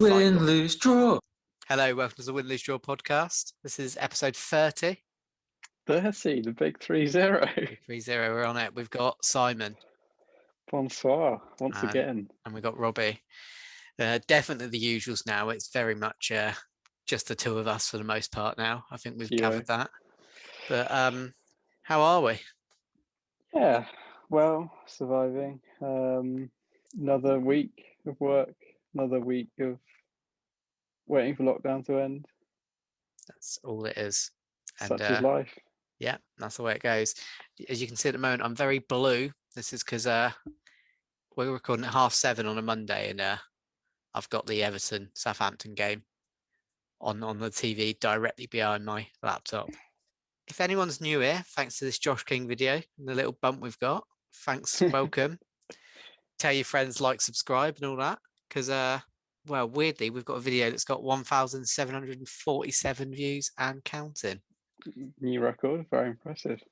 Win, lose, draw. Hello, welcome to the Win, Lose, Draw podcast. This is episode 30. 30, the big 3-0. 3-0, we're on it. We've got Simon. Bonsoir, once again. And we've got Robbie. Definitely the usuals now. It's very much just the two of us for the most part now. I think we've covered that. But how are we? Yeah, well, surviving. Another week of work, another week of waiting for lockdown to end. That's all it is. Such is life. Yeah, that's the way it goes. As you can see at the moment, I'm very blue. This is because we're recording at 7:30 on a Monday, and I've got the Everton-Southampton game on the TV directly behind my laptop. If anyone's new here, thanks to this Josh King video and the little bump we've got, thanks, welcome. Tell your friends, like, subscribe and all that, because well, weirdly, we've got a video that's got 1,747 views and counting. New record, very impressive.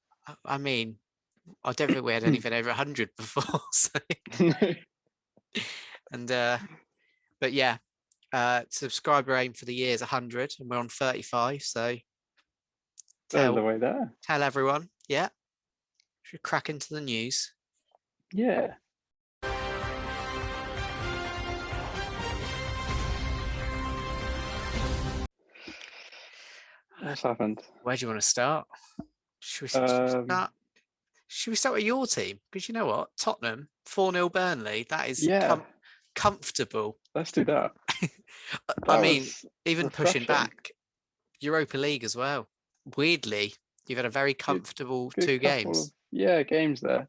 I mean, I don't think we had anything over 100 before. So. And but yeah, subscriber aim for the year is 100, and we're on 35. So tell the way there. Tell everyone. Yeah, should crack into the news. Yeah. What's happened? Where do you want to start? Should we start with your team? Because you know what? Tottenham, 4-0 Burnley. That is comfortable. Let's do that. I mean, even refreshing. Pushing back, Europa League as well. Weirdly, you've had a very comfortable good 2 games. Games there.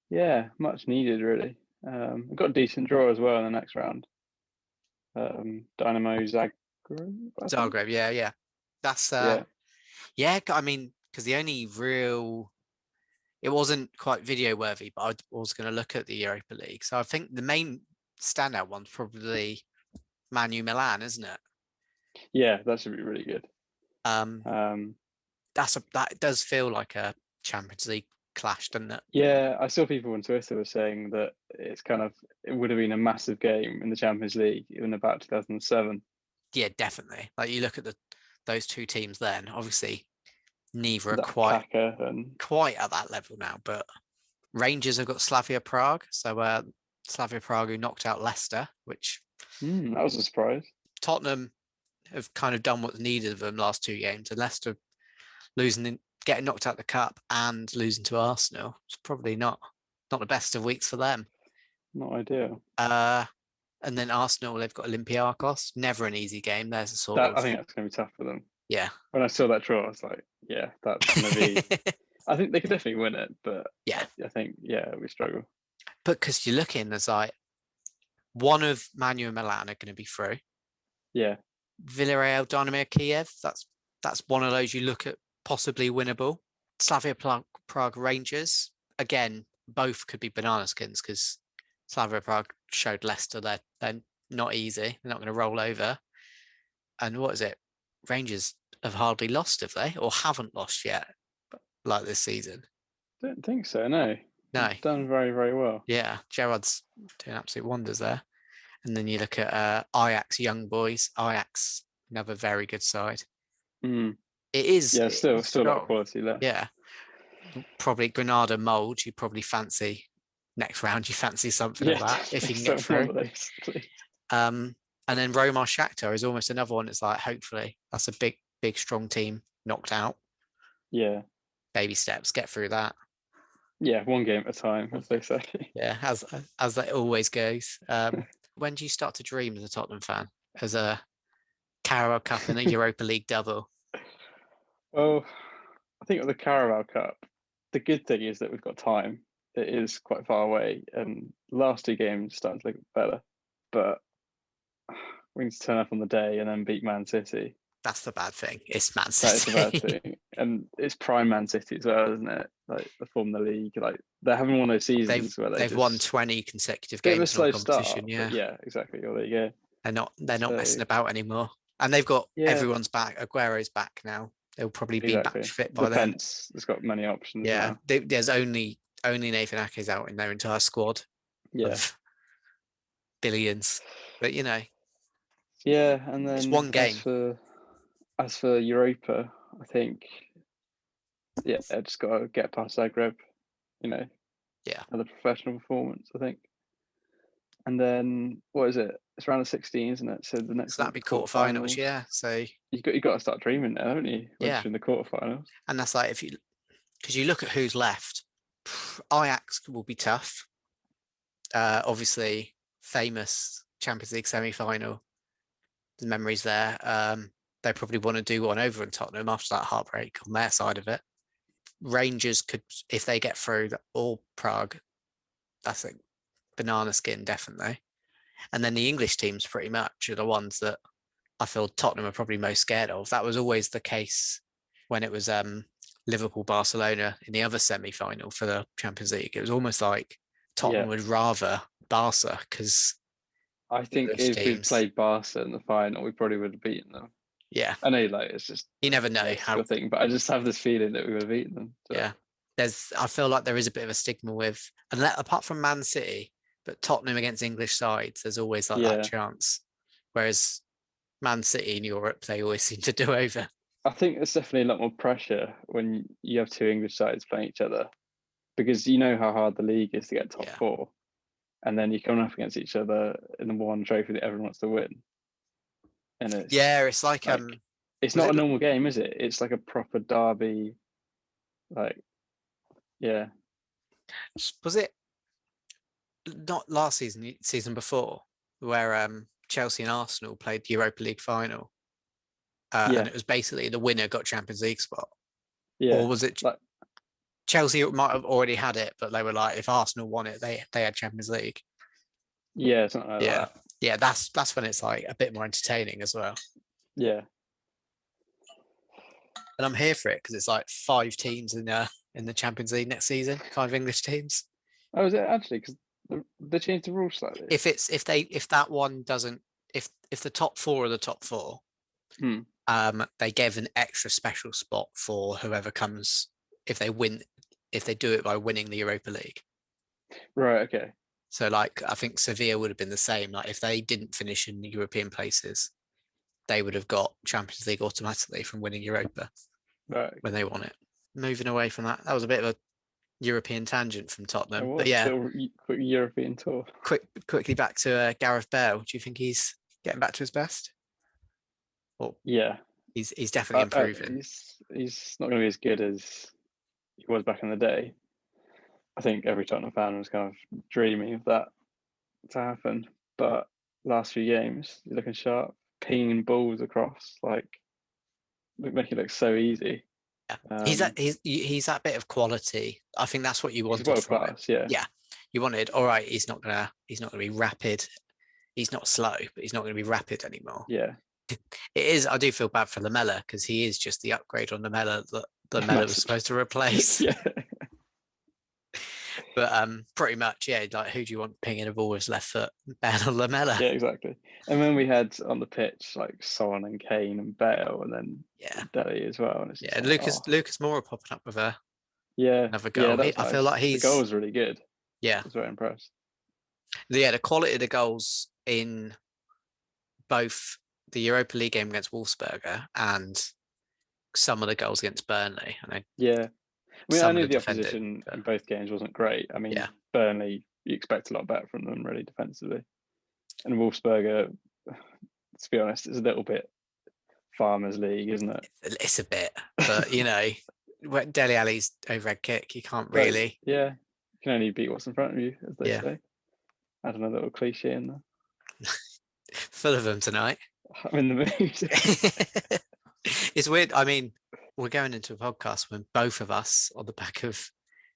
Yeah, much needed, really. We've got a decent draw as well in the next round. Dynamo Zagreb. Yeah. That's I mean, because the only real, it wasn't quite video worthy, but I was going to look at the Europa League. So I think the main standout one's probably Manu Milan, isn't it? Yeah, that should be really good. That does feel like a Champions League clash, doesn't it? Yeah, I saw people on Twitter were saying that it would have been a massive game in the Champions League in about 2007. Yeah, definitely. Like you look at those two teams then, obviously neither are quite at that level now, but Rangers have got Slavia Prague. So Slavia Prague who knocked out Leicester, which that was a surprise. Tottenham have kind of done what's needed of them last 2 games, and Leicester getting knocked out the cup and losing to Arsenal. It's probably not the best of weeks for them. Not ideal. And then Arsenal, they've got Olympiacos. Never an easy game. There's a sort of. I think that's going to be tough for them. Yeah. When I saw that draw, I was like, yeah, that's going to be. I think they could definitely win it, but yeah, I think we struggle. But because you're looking, there's like one of Manu and Milan are going to be through. Yeah. Villarreal, Dynamo Kiev. That's one of those you look at possibly winnable. Slavia Prague Rangers. Again, both could be banana skins because Slavia Prague showed Leicester they're not easy. They're not going to roll over. And what is it? Rangers have hardly lost, have they? Or haven't lost yet, like this season? Don't think so, no. No. It's done very, very well. Yeah, Gerrard's doing absolute wonders there. And then you look at Ajax Young Boys. Ajax, another very good side. Mm. It is. Yeah, still a lot of quality left. Yeah. Probably Granada mould, you probably fancy next round, you fancy something like that if you can get through. And then Roma Shakhtar is almost another one. It's like, hopefully, that's a big, strong team knocked out. Yeah. Baby steps, get through that. Yeah, one game at a time, as they say. Yeah, as that always goes. When do you start to dream as a Tottenham fan? As a Carabao Cup and a Europa League double? Well, I think with the Carabao Cup, the good thing is that we've got time. It is quite far away, and the last 2 games starting to look better. But we need to turn up on the day and then beat Man City. That's the bad thing. It's Man City. That is the bad thing. And it's prime Man City as well, isn't it? Like, the form of the league. Like, they're having one of those seasons where they've won 20 consecutive games. Bit of a slow start. Yeah, exactly. Well, there you go. They're not messing about anymore. And they've got everyone's back. Aguero's back now. They'll probably be match fit by then. Defense has got many options. Yeah, there's only Nathan Ake's out in their entire squad. Yeah. Of billions. But, Yeah, and It's then one game. as for Europa, I think just got to get past Zagreb. Yeah. Another professional performance, I think. And then what is it? It's round of 16, isn't it? So the next So that'd one's be the quarterfinals, quarterfinals. yeah. So You got to start dreaming now, haven't you? Once yeah, you're in the quarterfinals. and that's like because you look at who's left, Ajax will be tough. Obviously, famous Champions League semi-final. The memories there. They probably want to do one over in Tottenham after that heartbreak on their side of it. Rangers could, if they get through, or Prague, that's a banana skin, definitely. And then the English teams pretty much are the ones that I feel Tottenham are probably most scared of. That was always the case when it was Liverpool Barcelona in the other semi-final for the Champions League. It was almost like Tottenham Yeah, would rather Barca because I think English if we'd teams, played Barca in the final, we probably would have beaten them. yeah, I know, like it's just you never know how. statistical thing, but I just have this feeling that we would have beaten them. So. Yeah, I feel like there is a bit of a stigma with, and apart from Man City, but Tottenham against English sides, there's always like that Yeah, chance. Whereas Man City in Europe, they always seem to do over. I think there's definitely a lot more pressure when you have two English sides playing each other because you know how hard the league is to get top Yeah, four, and then you're coming up against each other in the one trophy that everyone wants to win, and yeah. It's like it's was not a it normal game, is it? It's like a proper derby, like yeah, was it not last season, season before, where Chelsea and Arsenal played the Europa League final, and yeah, it was basically the winner got Champions League spot, yeah, or was it like Chelsea might have already had it, but they were like, if Arsenal won it, they had Champions League. yeah, something like Yeah, that. yeah, that's when it's like a bit more entertaining as well. Yeah. And I'm here for it because it's like 5 teams in the Champions League next season, 5 English teams. Oh, is it actually? Because they changed the rules slightly. If that one doesn't, if the top four are the top four, Hmm. they gave an extra special spot for whoever comes if they win, if they do it by winning the Europa League. Right. Okay. So like I think Sevilla would have been the same. Like if they didn't finish in the European places, they would have got Champions League automatically from winning Europa Right. when they won it. Moving away from that, that was a bit of a European tangent from It Tottenham. But was yeah, still quick European tour. quickly back to Gareth Bale. Do you think he's getting back to his best? Well, Yeah. he's definitely improving. He's not going to be as good as he was back in the day. I think every Tottenham fan was kind of dreaming of that to happen. But last few games, he's looking sharp, pinging balls across, like make it look so easy. Yeah, Um, he's that bit of quality. I think that's what you he's wanted world from him. class. Yeah. Yeah, you wanted. All right, he's not gonna be rapid. He's not slow, but he's not going to be rapid anymore. Yeah. It is. I do feel bad for Lamella because he is just the upgrade on Lamella that Lamella was Massively. supposed to replace. Yeah. But pretty much, yeah. Like, who do you want pinging a ball with left foot? Bale or Lamella? Yeah, exactly. And then we had on the pitch like Son and Kane and Bale, and then Yeah, Dele as well. And it's yeah. just And like, oh, Lucas Moura popping up with yeah, another yeah, goal. that was I feel nice. like The goal he's was really good. yeah, I was very impressed. yeah. The quality of the goals in both the Europa League game against Wolfsberger and some of the goals against Burnley. I know Yeah, I mean, I some of knew the the defending, opposition but in both games wasn't great. I yeah, mean, Burnley, you expect a lot better from them, really defensively, and Wolfsberger, to be honest, is a little bit Farmers League, isn't it? it's a bit, but you know, Dele Alli's overhead kick, you can't But really, yeah, you can only beat what's in front of you, as they yeah, say. Add another little cliche in there. full of them tonight. I'm in the mood. It's weird. I mean, we're going into a podcast when both of us on the back of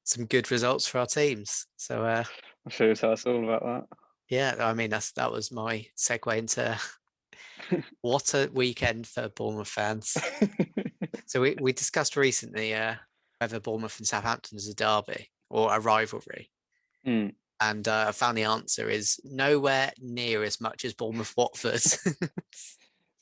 some good results for our teams. So I'm sure you'll tell us all about yeah, I mean that was my segue into what a weekend for Bournemouth fans. that. So we discussed recently whether Bournemouth and Southampton is a derby or a rivalry. Mm. And I found the answer is nowhere near as much as Bournemouth Watford.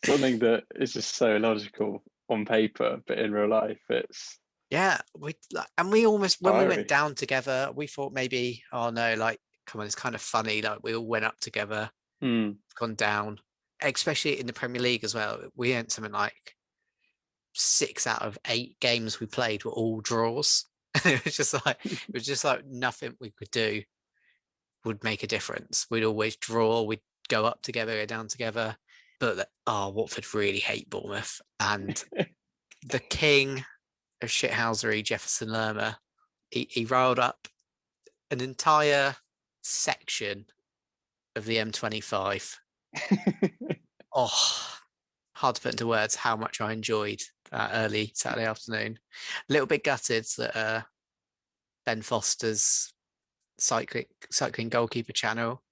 Something that is just so logical on paper, but in real life, it's Yeah, we almost when we went fiery. down together, we thought maybe, oh no, like come on, it's kind of funny. Like we all went up together, Mm. gone down. especially in the Premier League as well. We earned something like 6 out of 8 games we played were all draws. It was just like nothing we could do would make a difference. We'd always draw. We'd go up together, go down together. But Watford really hate Bournemouth, and the king of shithousery, Jefferson Lerma, he riled up an entire section of the M25. Oh, hard to put into words how much I enjoyed that early Saturday afternoon. A little bit gutted that Ben Foster's cycling goalkeeper channel,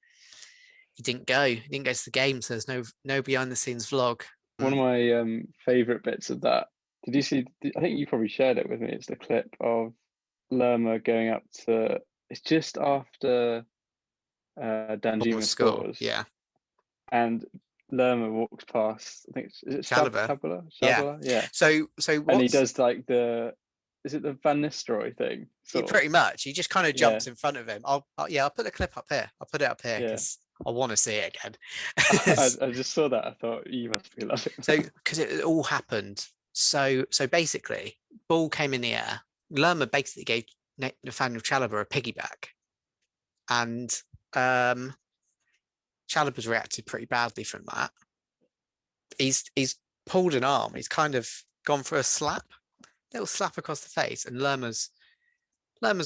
he didn't go to the game, so there's no behind the scenes vlog. One of my favorite bits of that, did you see, I think you probably shared it with me, it's the clip of Lerma going up to, it's just after Danjuma scores. Yeah. And Lerma walks past, I think is it Chalobah? Yeah. So and he does like is it the Van Nistelrooy thing? Yeah, pretty much. He just kind of jumps in front of him. I'll put the clip up here. I'll put it up here because I want to see it again. I just saw that. I thought you must be loving it. So because it all happened. So basically, ball came in the air. Lerma basically gave Nathaniel Chalobah a piggyback, and Chalobah's reacted pretty badly from that. He's pulled an arm. He's kind of gone for a little slap across the face, and Lerma's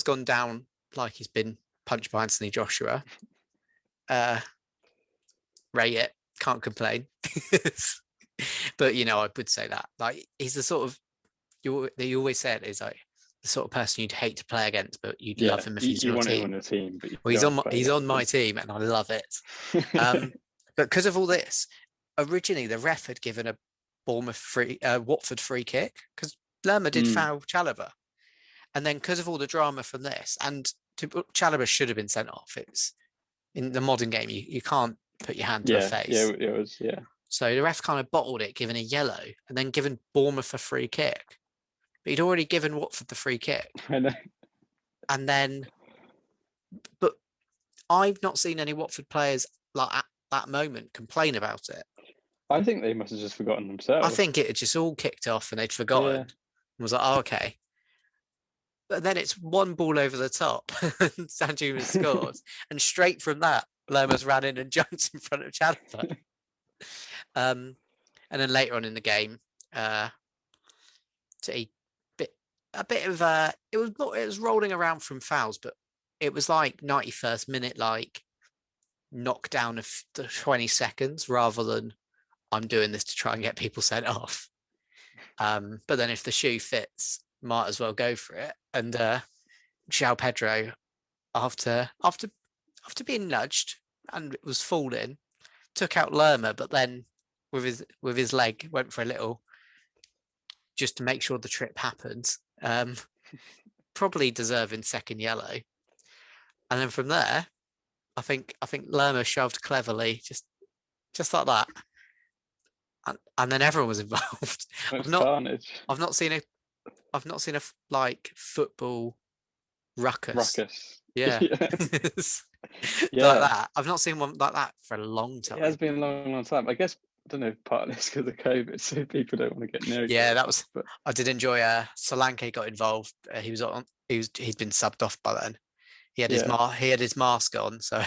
gone down like he's been punched by Anthony Joshua. Rate it, can't complain. But I would say that like he's the sort of you always said is like the sort of person you'd hate to play against, but you'd love him if he's you your want team. him on your team, but he's on my team, and I love it. But because of all this, originally the ref had given a Watford free kick because Lerma did foul Chalobah, and then because of all the drama from this, and Chalobah should have been sent off. It's in the modern game, you can't put your hand to a face. Yeah, it was. So the ref kind of bottled it, giving a yellow, and then given Bournemouth a free kick. But he'd already given Watford the free kick. I know. And then, but I've not seen any Watford players like at that moment complain about it. I think they must have just forgotten themselves. I think it had just all kicked off and they'd forgotten. And was like, oh, okay. But then it's one ball over the top, and Danjuma scores, and straight from that, Lerma's ran in and jumped in front of Chalobah. And then later on in the game, it was rolling around from fouls, but it was like 91st minute, like knock down of the 20 seconds rather than I'm doing this to try and get people sent off. But then if the shoe fits, might as well go for it. And João Pedro, after being nudged and it was falling, took out Lerma, but then with his leg went for a little just to make sure the trip happened. Probably deserving second yellow. And then from there, I think Lerma shoved cleverly, just like that. And then everyone was involved. Carnage. I've not seen a like football ruckus. Yeah. Like that. I've not seen one like that for a long time. It has been a long time. I guess, I don't know, part of this because of COVID, so people don't want to get near. Yeah, that was. But I did enjoy. Solanke got involved. He'd been subbed off by then. He had his mask on, so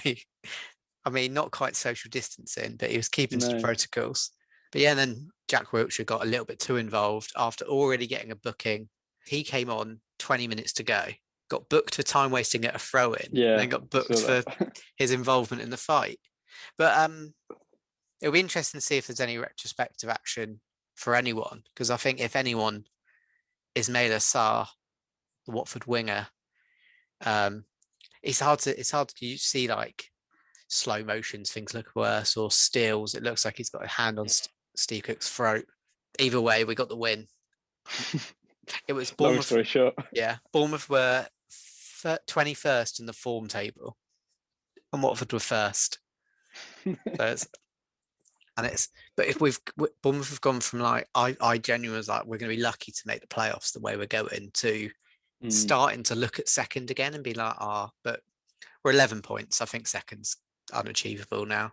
not quite social distancing, but he was keeping to the protocols. But yeah, and then Jack Wilshere got a little bit too involved after already getting a booking. He came on 20 minutes to go, got booked for time wasting at a throw-in, and then got booked for his involvement in the fight. But it'll be interesting to see if there's any retrospective action for anyone, because I think if anyone is Ismaila Sarr, the Watford winger, it's hard to see like slow motions, things look worse, or steals. It looks like he's got a hand on Steve Cook's throat. Either way, we got the win. It was Bournemouth. Long story short. Yeah, Bournemouth were 21st in the form table, and Watford were first. But if Bournemouth have gone from like I genuinely was like, we're going to be lucky to make the playoffs the way we're going, to starting to look at second again and be like, but we're 11 points. I think second's unachievable now.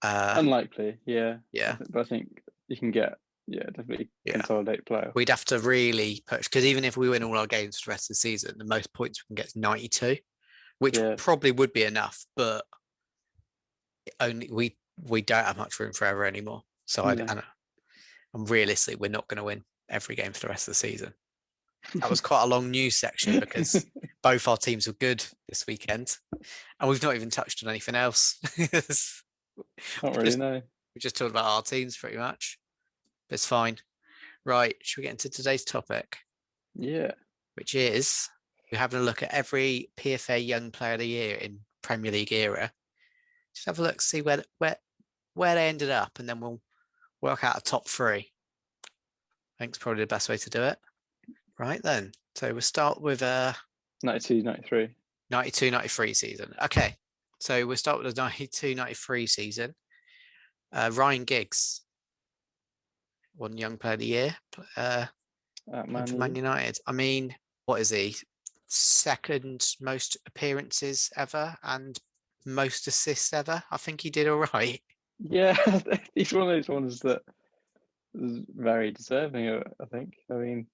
Unlikely, yeah. Yeah, But I think you can get, definitely yeah. consolidate playoff. We'd have to really push because even if we win all our games for the rest of the season, the most points we can get is 92, which Yeah, probably would be enough, but only we don't have much room for error anymore. So no. and realistically, we're not going to win every game for the rest of the season. That was quite a long news section because both our teams were good this weekend, and we've not even touched on anything else. Not really, no. We just talked about our teams pretty much. But it's fine. Right, should we get into today's topic, Yeah, which is we're having a look at every PFA Young Player of the Year in Premier League era. Just have a look, see where they ended up, and then we'll work out a top three. I think it's probably the best way to do it. Right then. So we'll start with 92, 93. 92-93 season. Okay. So we'll start with the 92-93 season. Ryan Giggs won Young Player of the Year for Man United. I mean, what is he? Second most appearances ever and most assists ever. I think he did all right. Yeah, he's one of those ones that is very deserving of it, I think. I mean,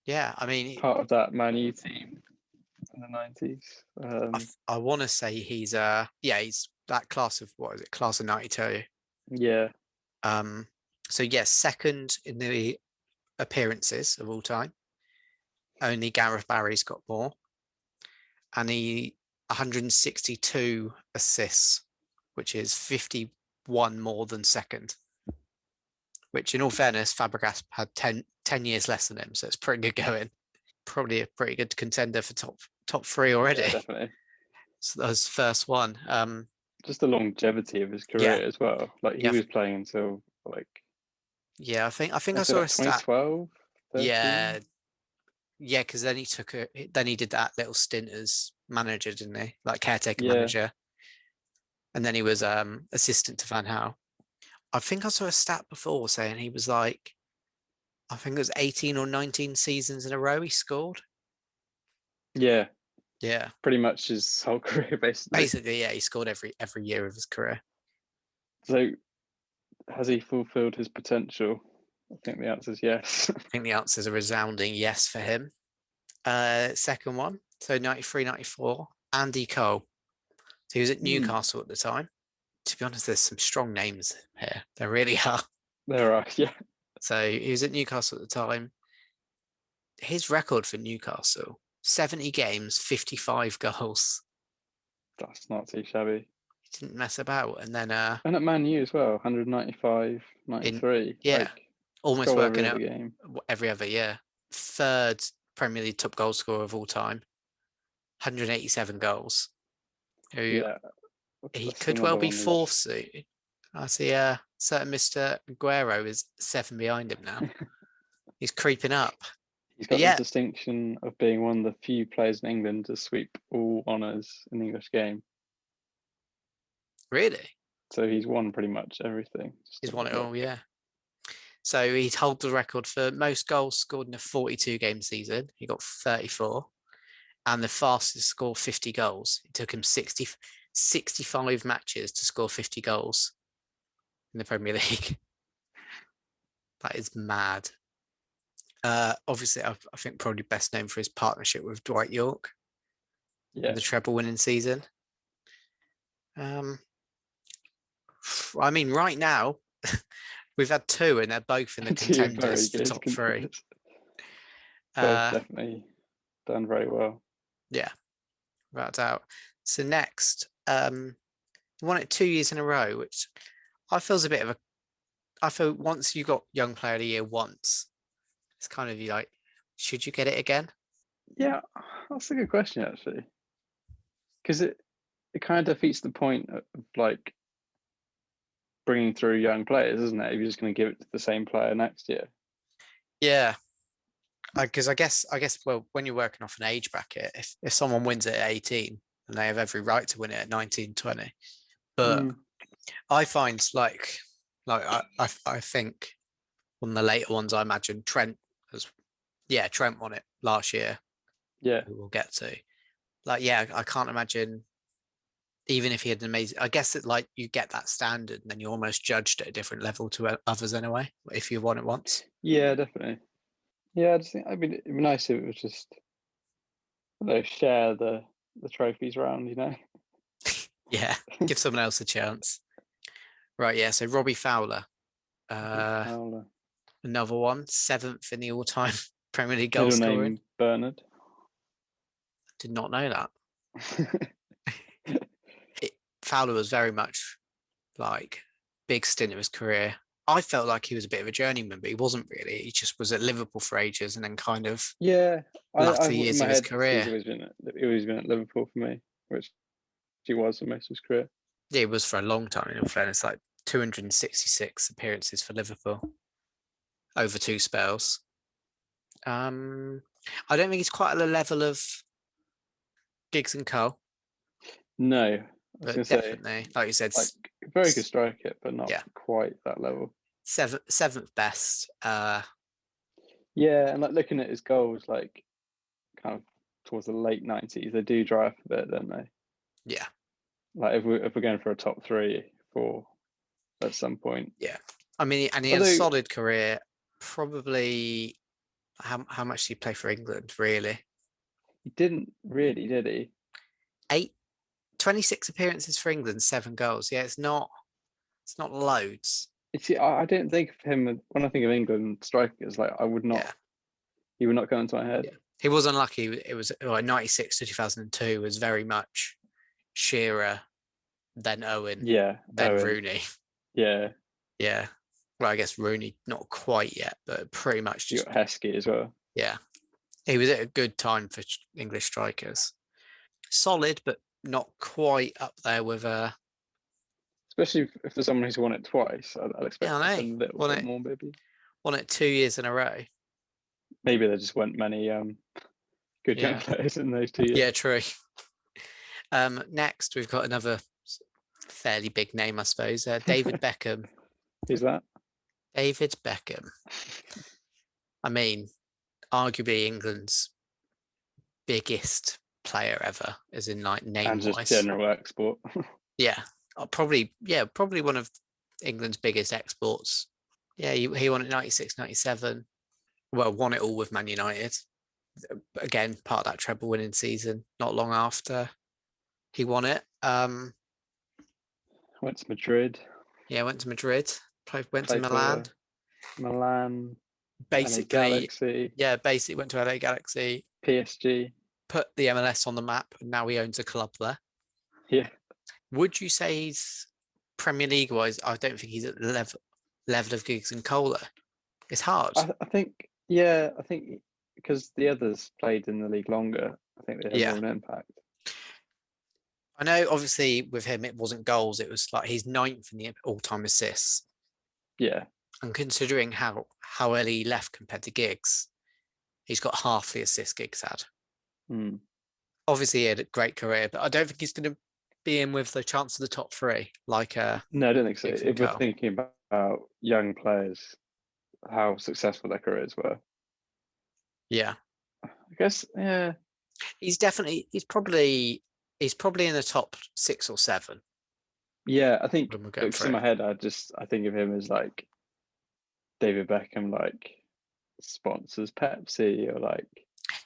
Yeah, I mean, part of that Man U team in the 90s. I want to say he's he's that class of what is it? Class of 92. Yeah, So yes, second in the appearances of all time. Only Gareth Barry's got more, and he 162 assists, which is 51 more than second. Which, in all fairness, Fabregas had 10 years less than him, so it's pretty good going. Probably a pretty good contender for top three already. yeah, definitely. So that was first one. Just the longevity of his career as well. Like he was playing until like I think I saw a stat. 2012, 13. Yeah, because then he did that little stint as manager, didn't he? Like caretaker Yeah, manager, and then he was assistant to Van Gaal. I think I saw a stat before saying he was like, I think it was 18 or 19 seasons in a row he scored. yeah, Yeah, pretty much his whole career basically. basically, yeah, he scored every year of his career. So has he fulfilled his potential? I think the answer is yes. I think the answer is a resounding yes for him. Second one, so 93-94, Andy Cole. So he was at Newcastle at the time. To be honest, there's some strong names here. There really are. There are, yeah. So he was at Newcastle at the time. His record for Newcastle, 70 games, 55 goals. That's not too shabby. He didn't mess about. And then and at Man U as well, 195, 93. Almost working out every other year. Third Premier League top goal scorer of all time, 187 goals. He could well be fourth soon. I see certain Mr. Aguero is 7 behind him now. He's creeping up. He's got the distinction of being one of the few players in England to sweep all honours in the English game. Really? So he's won pretty much everything. He's won it all, yeah. So he'd hold the record for most goals scored in a 42-game season. He got 34. And the fastest score 50 goals. It took him 65 matches to score 50 goals in the Premier League. That is mad. Obviously, I think probably best known for his partnership with Dwight Yorke. Yeah. The treble winning season. I mean, right now, we've had two and they're both in the contenders for top three. Both definitely done very well. Yeah, without doubt. So next, won it 2 years in a row, which I feel is a bit of a. I feel once you got Young Player of the Year once, it's kind of like, should you get it again? Yeah, that's a good question actually, because it kind of defeats the point of like bringing through young players, isn't it? If you're just going to give it to the same player next year. Yeah, because I guess well, when you're working off an age bracket, if someone wins it at 18, then they have every right to win it at 19, 20. But I find like I think one of the later ones, I imagine Trent won it last year. Yeah, We'll get to. Like, yeah, I can't imagine even if he had an amazing, I guess that like you get that standard, and then you're almost judged at a different level to others anyway, if you won it once. Yeah, definitely. Yeah, I just think it'd be nice if it was just, I don't know, share the trophies around, you know. Yeah, give someone else a chance. Right, yeah. So Robbie Fowler, Fowler. another one, 7th in the all-time Premier League goal Middle scoring. name Bernard. Did not know that. Fowler was very much like big stint of his career. I felt like he was a bit of a journeyman, but he wasn't really. He just was at Liverpool for ages, and then kind of Yeah, latter I've in years my of his head he's career. always been at Liverpool for me, which he was for most of his career. Yeah, he was for a long time. In fairness, like 266 appearances for Liverpool over 2 spells. I don't think he's quite at the level of Giggs and Cole, No, I was but gonna say, definitely, like you said, like, very good striker, but not yeah, quite that level. seventh best. Yeah, and like looking at his goals, like kind of towards the late 90s, they do dry up a bit, don't they? Yeah, Like if we're going for a top 3, 4 at some point. yeah. I mean, and he had a Although solid career. Probably, how much did he play for England? Really, he didn't really, did he? 26 appearances for England, 7 goals. Yeah, it's not loads. See, I don't think of him when I think of England strikers. Like I would not, Yeah, he would not come into my head. yeah. He was unlucky. It was like 96 to 2002 was very much Shearer, then Owen, Yeah, then Owen. Rooney. Yeah, Yeah. Well, I guess Rooney not quite yet, but pretty much you just got Heskey as well. yeah. He was at a good time for English strikers. Solid, but not quite up there with Especially if there's someone who's won it twice, I'd yeah, expect I just know. a little bit more, maybe. Won it 2 years in a row. Maybe there just weren't many good young Yeah. players in those 2 years. Yeah, true. Next we've got another fairly big name, I suppose. David Beckham. Who's that? David Beckham. I mean, arguably England's biggest player ever, as in like name And just wise. general export. Yeah, probably one of England's biggest exports. Yeah, he won it 96, 97. Well, won it all with Man United. Again, part of that treble winning season, not long after he won it. Went to Madrid. Yeah, went to Madrid, went to Played Milan. for Milan, LA Basically, Galaxy, yeah, basically went to LA Galaxy, PSG. put the MLS on the map, and now he owns a club there. Yeah, Would you say he's Premier League wise? I don't think he's at the level of Giggs and Cole. It's hard. I think. Yeah, I think because the others played in the league longer, I think they had more Yeah. of an impact. I know obviously with him it wasn't goals, it was like he's 9th in the all-time assists. Yeah. And considering how early he left compared to Giggs, he's got half the assists Giggs had. Mm. Obviously he had a great career, but I don't think he's going to be in with the chance of the top 3 like No, I don't think so. Giggs and If we're Cole. thinking about young players, how successful their careers were. Yeah. I guess, yeah. He's probably in the top 6 or 7. Yeah, I think When we're going because in through. my head, I think of him as like David Beckham, like sponsors Pepsi or like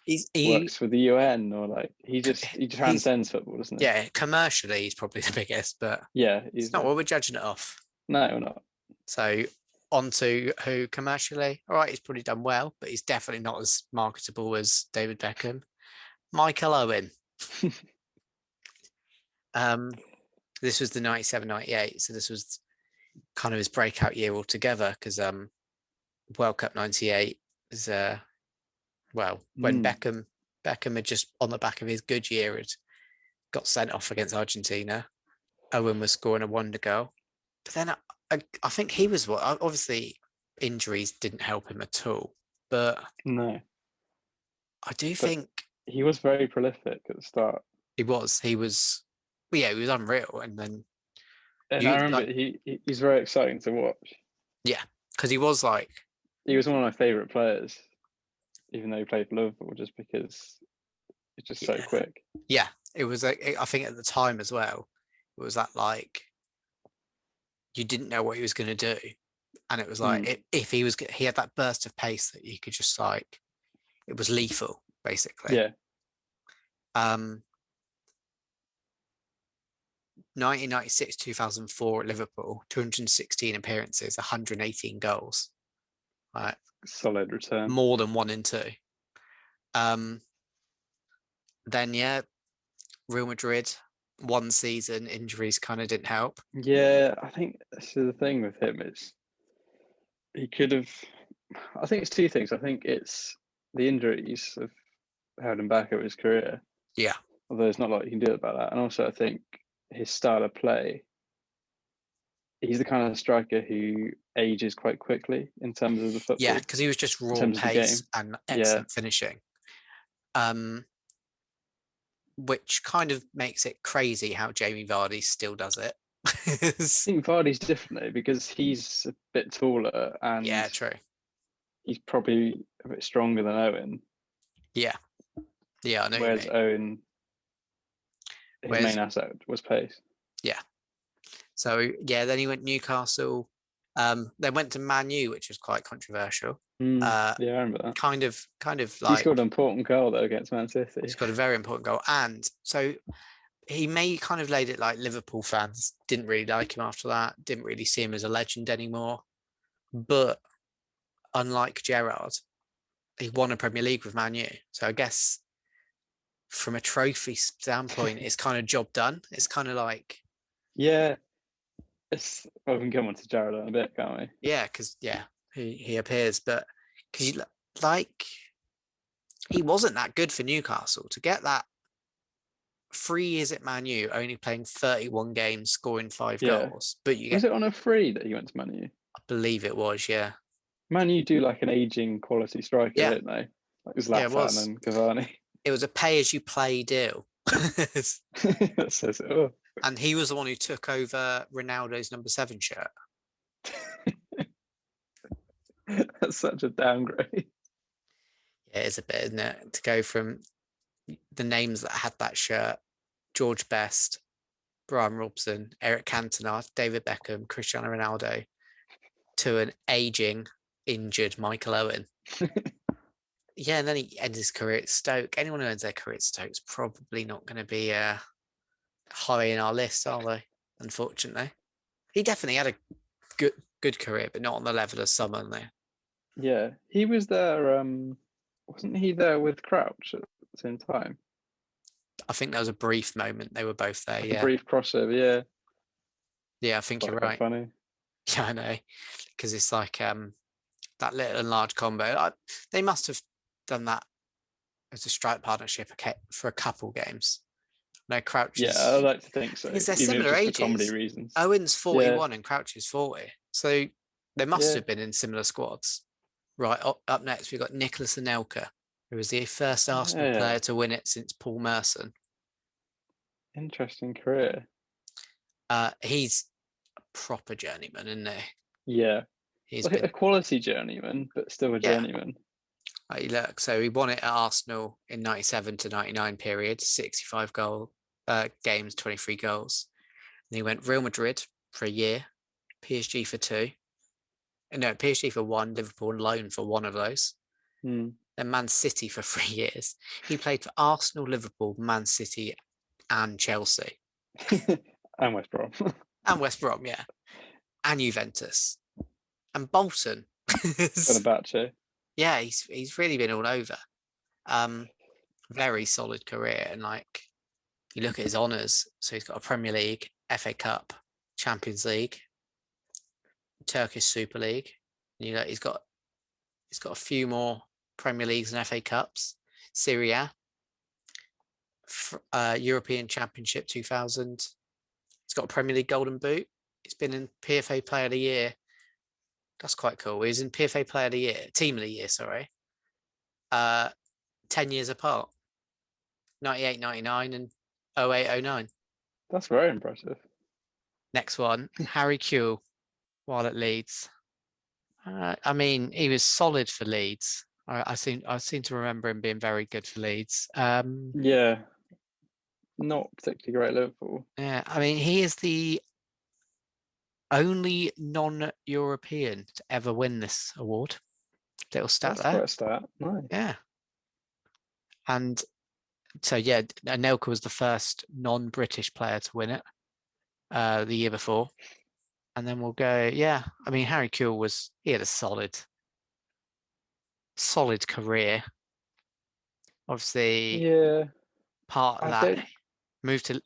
He works for the UN or like he just he's transcends football, doesn't he? yeah, commercially he's probably the biggest, but Yeah, it's he's not what we're judging it off. no, we're not. So on to who commercially, all right, he's probably done well, but he's definitely not as marketable as David Beckham. Michael Owen. This was the 97-98, so this was kind of his breakout year altogether because World Cup 98 is when Beckham had just on the back of his good year had got sent off against Argentina. Owen was scoring a wonder goal, but then I think he was obviously injuries didn't help him at all, but No, I do but think he was very prolific at the start. he was he was unreal, and then And I you remember like he's very exciting to watch. yeah, because he was like He was one of my favourite players, even though he played for Liverpool, just because it's just so quick. yeah, it was like I think at the time as well, Was that like you didn't know what he was going to do, and it was like if he had that burst of pace that you could just like it was lethal basically. Yeah. 1996, 2004 at Liverpool, 216 appearances, 118 goals. Right. Solid return. More than 1 and 2. Then yeah, Real Madrid, 1 season, injuries kind of didn't help. Yeah, I think this is the thing with him is he could have. I think it's 2 things. I think it's the injuries have held him back over his career. Yeah. Although there's not a lot you can do about that. And also, I think his style of play, he's the kind of striker who ages quite quickly in terms of the football. Yeah, because he was just raw pace and excellent finishing. Which kind of makes it crazy how Jamie Vardy still does it. I think Vardy's different though because he's a bit taller and yeah, true. He's probably a bit stronger than Owen. Yeah, I know. Whereas Owen, his main asset was pace. Yeah. So yeah, then he went Newcastle. Then went to Man U, which was quite controversial. Yeah, I remember that. Kind of like he scored an important goal though against Man City. He's got a very important goal, and so he may kind of laid it like Liverpool fans didn't really like him after that. Didn't really see him as a legend anymore. But unlike Gerrard, he won a Premier League with Man U. So I guess from a trophy standpoint, it's kind of job done. It's kind of like we can come on to Gerrard in a bit, can't we? Yeah, because he appears, but because like he wasn't that good for Newcastle to get that 3 years at Man U, only playing 31 games, scoring 5 goals. But was it on a free that he went to Man U? I believe it was, yeah. Man U do like an aging quality striker, don't they? Like Zlatan and Cavani. It was a pay-as-you-play deal. That says it all. And he was the one who took over Ronaldo's number 7 shirt. That's such a downgrade. Yeah, it is a bit, isn't it? To go from the names that had that shirt, George Best, Brian Robson, Eric Cantona, David Beckham, Cristiano Ronaldo, to an aging, injured Michael Owen. Yeah, and then he ends his career at Stoke. Anyone who ends their career at Stoke is probably not going to be high in our list, are they? Unfortunately. He definitely had a good career, but not on the level of some, aren't they? Yeah, he was there. Wasn't he there with Crouch at the same time? I think there was a brief moment. They were both there, A brief crossover, yeah. Yeah, I think you're right. Funny. Yeah, I know. Because it's like that little and large combo. They must have done that as a strike partnership for a couple games. No, Crouch is... Yeah, I like to think so. Because they're similar ages. For comedy reasons. Owen's 41 and Crouch is 40. So they must have been in similar squads. Right, up next, we've got Nicholas Anelka, who was the first Arsenal player to win it since Paul Merson. Interesting career. He's a proper journeyman, isn't he? Yeah. He's like a quality journeyman, but still a journeyman. Look, so he won it at Arsenal in 97 to 99 period, 65 games, 23 goals. And he went Real Madrid for a year, PSG for 2. No, PSG for 1, Liverpool on loan for 1 of those. Then Man City for 3 years. He played for Arsenal, Liverpool, Man City, and Chelsea. And West Brom. And West Brom, yeah. And Juventus. And Bolton. Fenerbahce. Yeah, he's really been all over. Very solid career. And like, you look at his honours. So he's got a Premier League, FA Cup, Champions League, Turkish Super League. You know, he's got a few more Premier Leagues and FA Cups. Serie A, European Championship 2000. He's got a Premier League Golden Boot. He's been in PFA Player of the Year. That's quite cool. He was in PFA Player of the Year, Team of the Year, sorry. 10 years apart. 98, 99 and 08, 09. That's very impressive. Next one, Harry Kewell, while at Leeds. I mean, he was solid for Leeds. I seem to remember him being very good for Leeds. Yeah. not particularly great Liverpool. Yeah, I mean, he is the only non-European to ever win this award. Little stat That's there. quite a stat. Nice. Yeah. And so, yeah, Anelka was the first non-British player to win it the year before. And then we'll go, yeah, I mean, Harry Kewell he had a solid career. Obviously, Yeah, part of I that don't.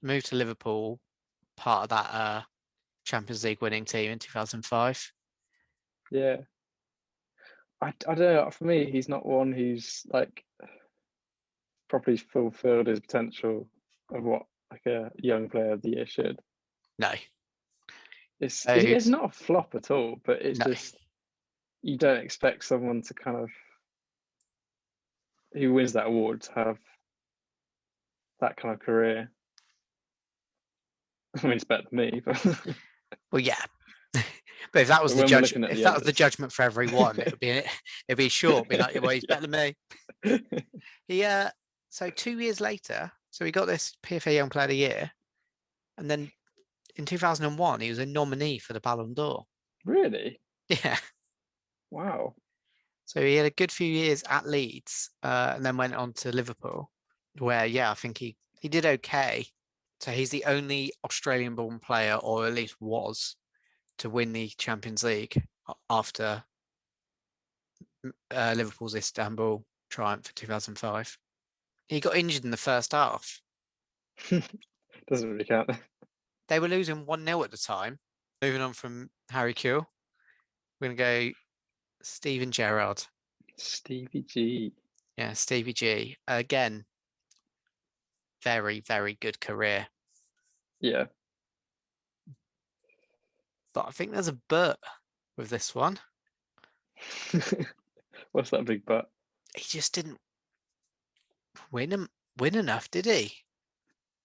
moved to Liverpool, part of that Champions League winning team in 2005. Yeah, I don't know. For me, he's not one who's like properly fulfilled his potential of what like a young player of the year should. No, so It's not a flop at all, but it's no, just you don't expect someone to kind of who wins that award to have that kind of career. I mean, it's better than me, but well, yeah. But if that was but the when we're looking at if the that was the others, judgment for everyone, it'd be short. It'd be like, well, he's better than me. He so 2 years later, so he got this PFA Young Player of the Year, and then in 2001 he was a nominee for the Ballon d'Or. really, Yeah. wow, So he had a good few years at Leeds, and then went on to Liverpool, where I think he did okay. So he's the only Australian-born player, or at least was, to win the Champions League after Liverpool's Istanbul triumph in 2005. He got injured in the first half. doesn't really count. They were losing 1-0 at the time. Moving on from Harry Kewell, we're going to go Steven Gerrard. Stevie G. Yeah, Stevie G. Again, very, very good career. Yeah. But I think there's a but with this one. What's that big but? He just didn't win enough, did he?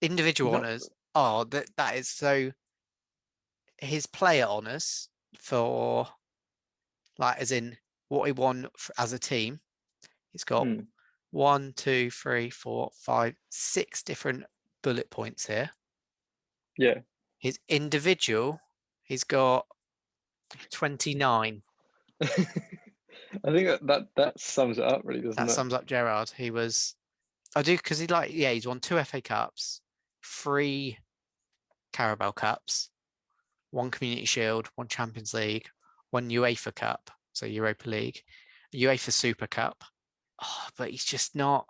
Individual Not. honours. Oh, that is so. His player honours for, like, as in what he won as a team. He's got Hmm. 1, 2, 3, 4, 5, 6 different bullet points here. Yeah. His individual, he's got 29. I think that sums it up, really, doesn't That it? sums up Gerrard. I do, because he's won 2 FA Cups, 3 Carabao Cups, 1 Community Shield, 1 Champions League, 1 UEFA Cup, so Europa League, UEFA Super Cup. Oh, but he's just not.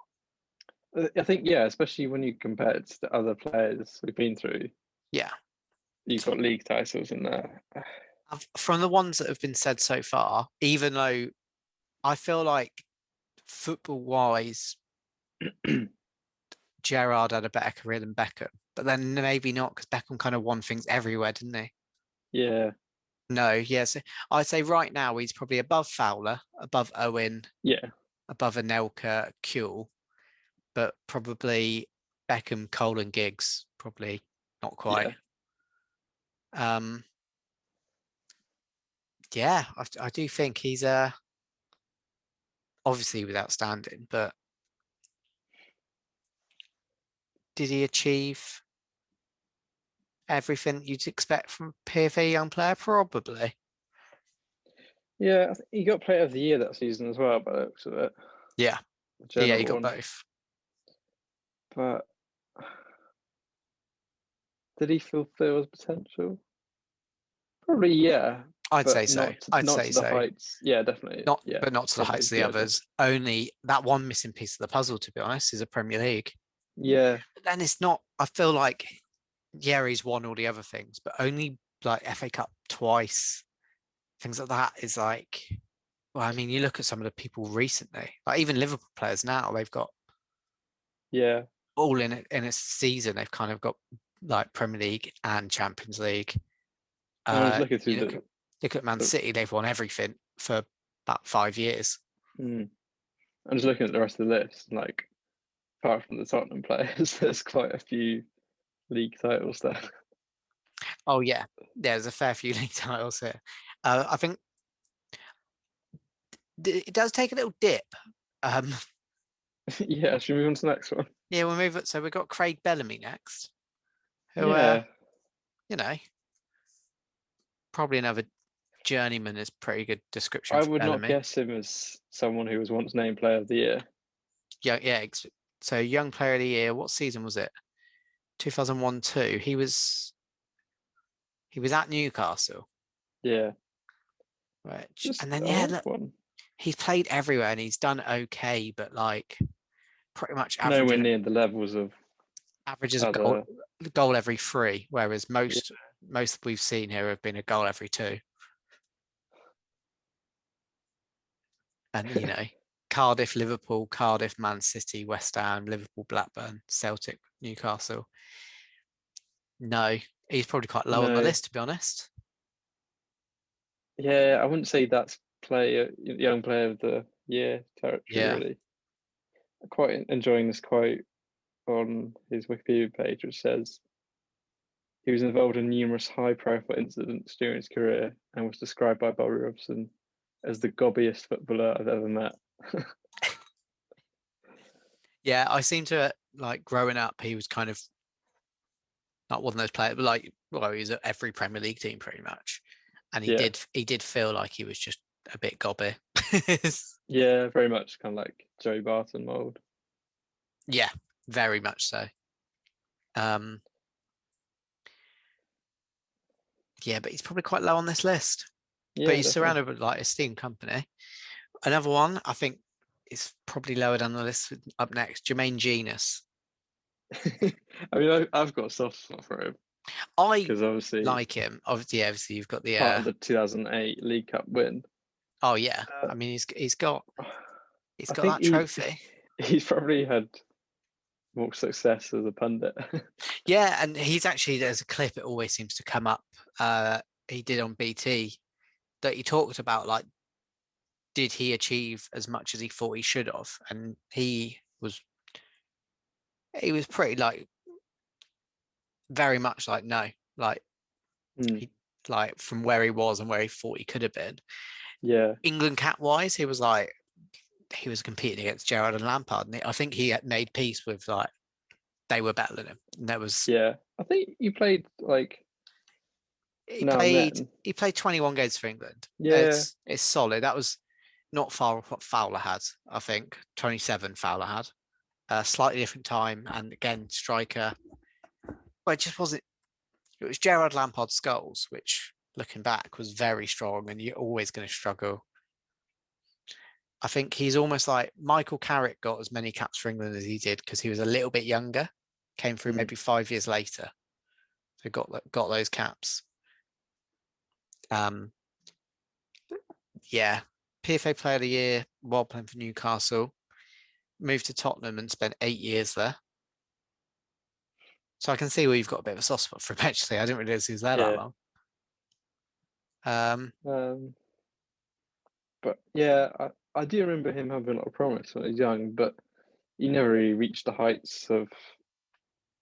I think, yeah, especially when you compare it to the other players we've been through, Yeah. you've got league titles in there. From the ones that have been said so far, even though I feel like football-wise, Gerrard had a better career than Beckham, but then maybe not, because Beckham kind of won things everywhere, didn't he? Yeah. No, yes. I'd say right now he's probably above Fowler, above Owen, Yeah. above Anelka, Kuehl, but probably Beckham, Cole, and Giggs, probably not quite. Yeah. Yeah, I do think he's obviously was outstanding, but did he achieve everything you'd expect from a PFA young player? Probably. Yeah. I think he got player of the year that season as well, by the looks of it. Yeah. The Yeah, general he got one. both. But did he fulfill his potential? Probably, yeah. I'd say But so. not I'd not say to the so. heights. Yeah, definitely. Not, Yeah. but not to the Probably heights of the good. others. Only that one missing piece of the puzzle, to be honest, is a Premier League. Yeah. But then it's not. I feel like he's won all the other things, but only like FA Cup twice. Things like that is like. Well, I mean, you look at some of the people recently, like even Liverpool players now, they've got Yeah. all in a season. They've kind of got like Premier League and Champions League. I was looking through You look at Man the City; they've won everything for about 5 years. I'm just looking at the rest of the list. Like, apart from the Tottenham players, there's quite a few league titles there. Oh yeah, there's a fair few league titles here. I think it does take a little dip. Yeah, should we move on to the next one? Yeah, we'll move it. So we've got Craig Bellamy next, who, Yeah, you know, probably another journeyman is pretty good description I for would not Bellamy. guess him as someone who was once named Player of the Year. Yeah, yeah. So young player of the year. What season was it? 2001-2. He was at Newcastle, Yeah, right? just And then an yeah, odd look, one. he's played everywhere and he's done okay, but like pretty much Nowhere near the levels of averages a other. goal every three, whereas Yeah, most we've seen here have been a goal every two. And you know, Cardiff, Liverpool, Cardiff, Man City, West Ham, Liverpool, Blackburn, Celtic, Newcastle. No, he's probably quite low on the no, list, to be honest. yeah, I wouldn't say that's young player of the year territory Yeah. really. Quite enjoying this quote on his Wikipedia page, which says he was involved in numerous high-profile incidents during his career and was described by Bobby Robson as the gobbiest footballer I've ever met. Yeah, I seem to like growing up, he was kind of not one of those players, but like, well, he was at every Premier League team pretty much. And Yeah, he did feel like he was just a bit gobby. yeah, very much kind of like Joey Barton mold. Yeah, very much so. Um, yeah, but he's probably quite low on this list. But Yeah, he's definitely. surrounded with like esteemed company. Another one, I think, is probably lower down the list. Up next, Jermaine Genius. I mean, I've got a soft spot for him I because obviously like him. Obviously, you've got the. part of the 2008 League Cup win. Oh yeah, Uh, I mean, he's I got think that trophy. he's probably had more success as a pundit. Yeah, and he's actually there's a clip. It always seems to come up. He did on BT that he talked about like, did he achieve as much as he thought he should have? And he was pretty like very much like no, like Hmm. he like from where he was and where he thought he could have been. Yeah, England cat wise, he was competing against Gerrard and Lampard, and I think he had made peace with like they were better than him. And there was yeah. I think you played like now and then. he played 21 games for England. Yeah. It's solid. That was not far off what Fowler had. I think 27 Fowler had. A slightly different time, and again striker. But it just wasn't. It was Gerrard Lampard's goals, which looking back was very strong, and you're always going to struggle. I think he's almost like Michael Carrick got as many caps for England as he did because he was a little bit younger, came through Hmm. maybe 5 years later, so got those caps. Um, yeah, PFA Player of the Year while playing for Newcastle, moved to Tottenham and spent 8 years there. So I can see where you've got a bit of a soft spot for him. Actually, I didn't realize he was there that Yeah. long. Um, Um, but yeah, I do remember him having a lot of promise when he was young, but he never really reached the heights of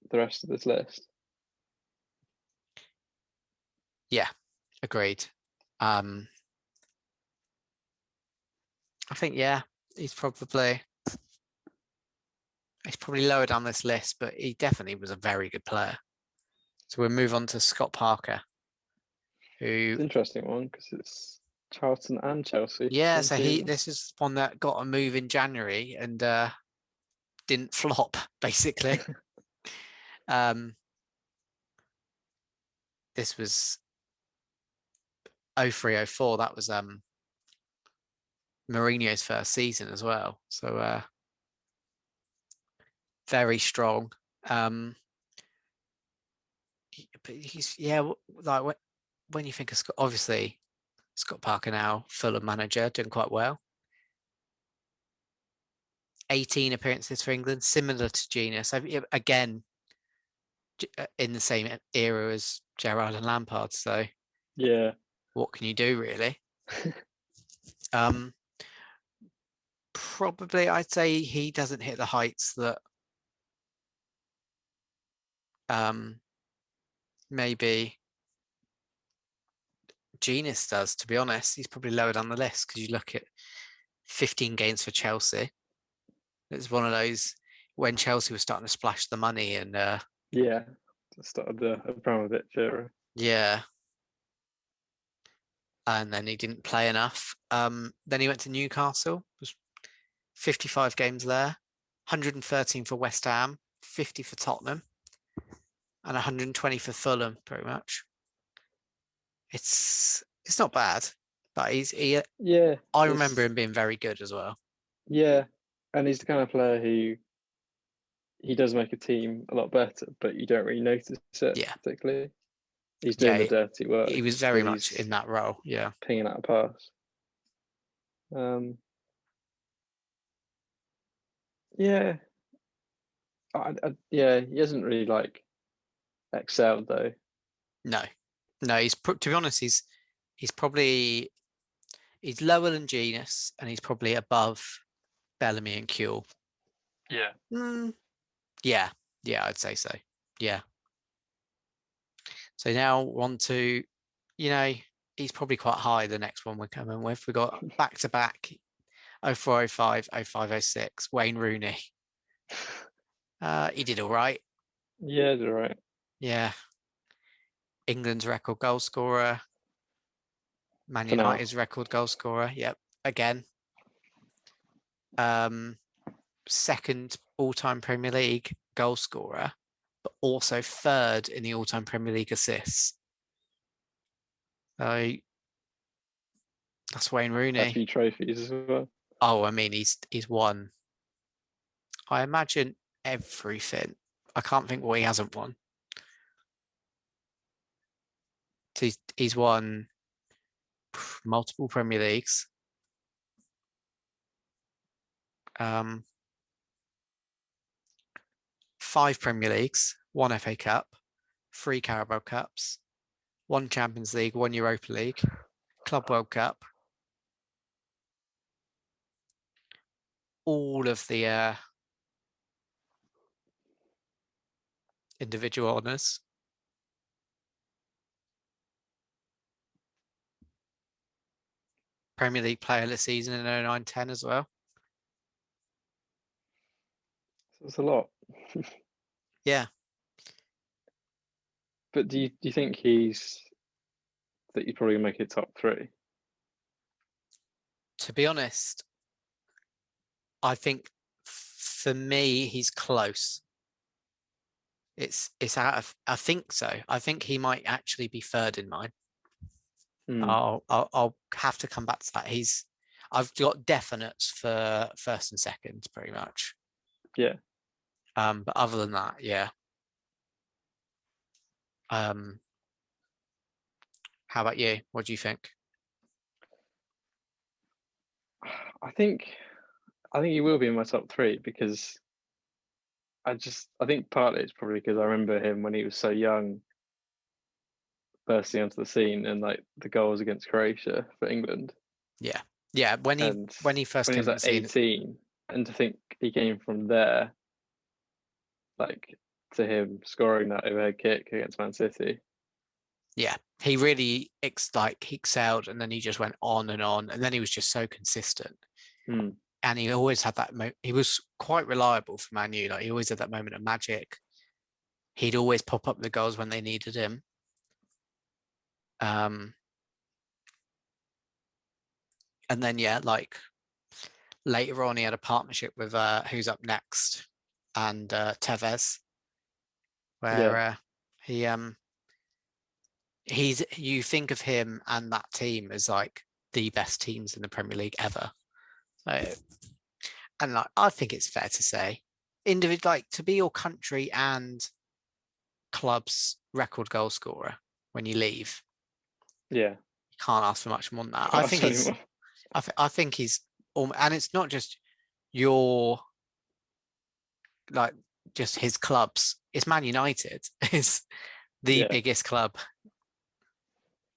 the rest of this list. yeah, agreed. Um, I think yeah, he's probably lower down this list, but he definitely was a very good player. So we'll move on to Scott Parker, It's who, an interesting one because it's Charlton and Chelsea, yeah, same so season. this is one that got a move in January and didn't flop, basically. Um, this was 03-04. That was Mourinho's first season as well. So very strong. But he's yeah, like when you think of Scott, obviously Scott Parker now, Fulham manager, doing quite well. 18 appearances for England, similar to Genius. So again, in the same era as Gerrard and Lampard. So Yeah. what can you do really? Um, Probably I'd say he doesn't hit the heights that maybe Genius does. To be honest, he's probably lower down the list because you look at 15 games for Chelsea. It's one of those. when Chelsea was starting to splash the money, and Yeah, started the Abramovich era. yeah, and then he didn't play enough. Then he went to Newcastle, was 55 games there, 113 for West Ham, 50 for Tottenham, and 120 for Fulham, pretty much. It's not bad, but Yeah, I remember him being very good as well. yeah, and he's the kind of player who he does make a team a lot better, but you don't really notice it Yeah, particularly. He's doing the yeah, dirty work he was very when much he's in that role. Yeah, pinging out a pass. Yeah, yeah, he hasn't really like excelled though. no, he's to be honest, he's probably lower than Genius, and he's probably above Bellamy and Kuehl. Yeah. Yeah, I'd say so. Yeah. So now on to, he's probably quite high. The next one we're coming with, we got back to back 04, 05, 05, 06, Wayne Rooney. He did all right. Yeah, you're right. Yeah. England's record goal scorer. Man For now. United's record goal scorer. Yep. Again. Second all-time Premier League goal scorer, but also third in the all-time Premier League assists. So that's Wayne A Rooney. few trophies as well. Oh, I mean, he's won, I imagine, everything. I can't think what he hasn't won. So he's won multiple Premier Leagues. 5 Premier Leagues, 1 FA Cup, 3 Carabao Cups, 1 Champions League, 1 Europa League, Club World Cup. All of the individual honours. Premier League Player of the Season in 09-10 as well. So it's a lot. Yeah. But do you think that you probably make it top 3? To be honest, I think for me he's close. It's out of, I think so. I think he might actually be third in mine. I'll have to come back to that. I've got definites for first and second, pretty much. Yeah. But other than that, yeah. How about you? What do you think? I think he will be in my top 3 because I think partly it's probably because I remember him when he was so young bursting onto the scene and like the goals against Croatia for England. Yeah. When he first when he came was on like the scene, 18, and to think he came from there, like to him scoring that overhead kick against Man City. yeah, he really he excelled, and then he just went on, and then he was just so consistent. And he always had that. He was quite reliable for Man U. Like he always had that moment of magic. He'd always pop up the goals when they needed him. And then like later on, he had a partnership with Who's Up Next and Tevez, where you think of him and that team as like the best teams in the Premier League ever. So, and like I think it's fair to say, to be your country and club's record goal scorer when you leave. Yeah, you can't ask for much more than that. I think he's. I think he's, and it's not just your like just his clubs. It's Man United. It's the biggest club.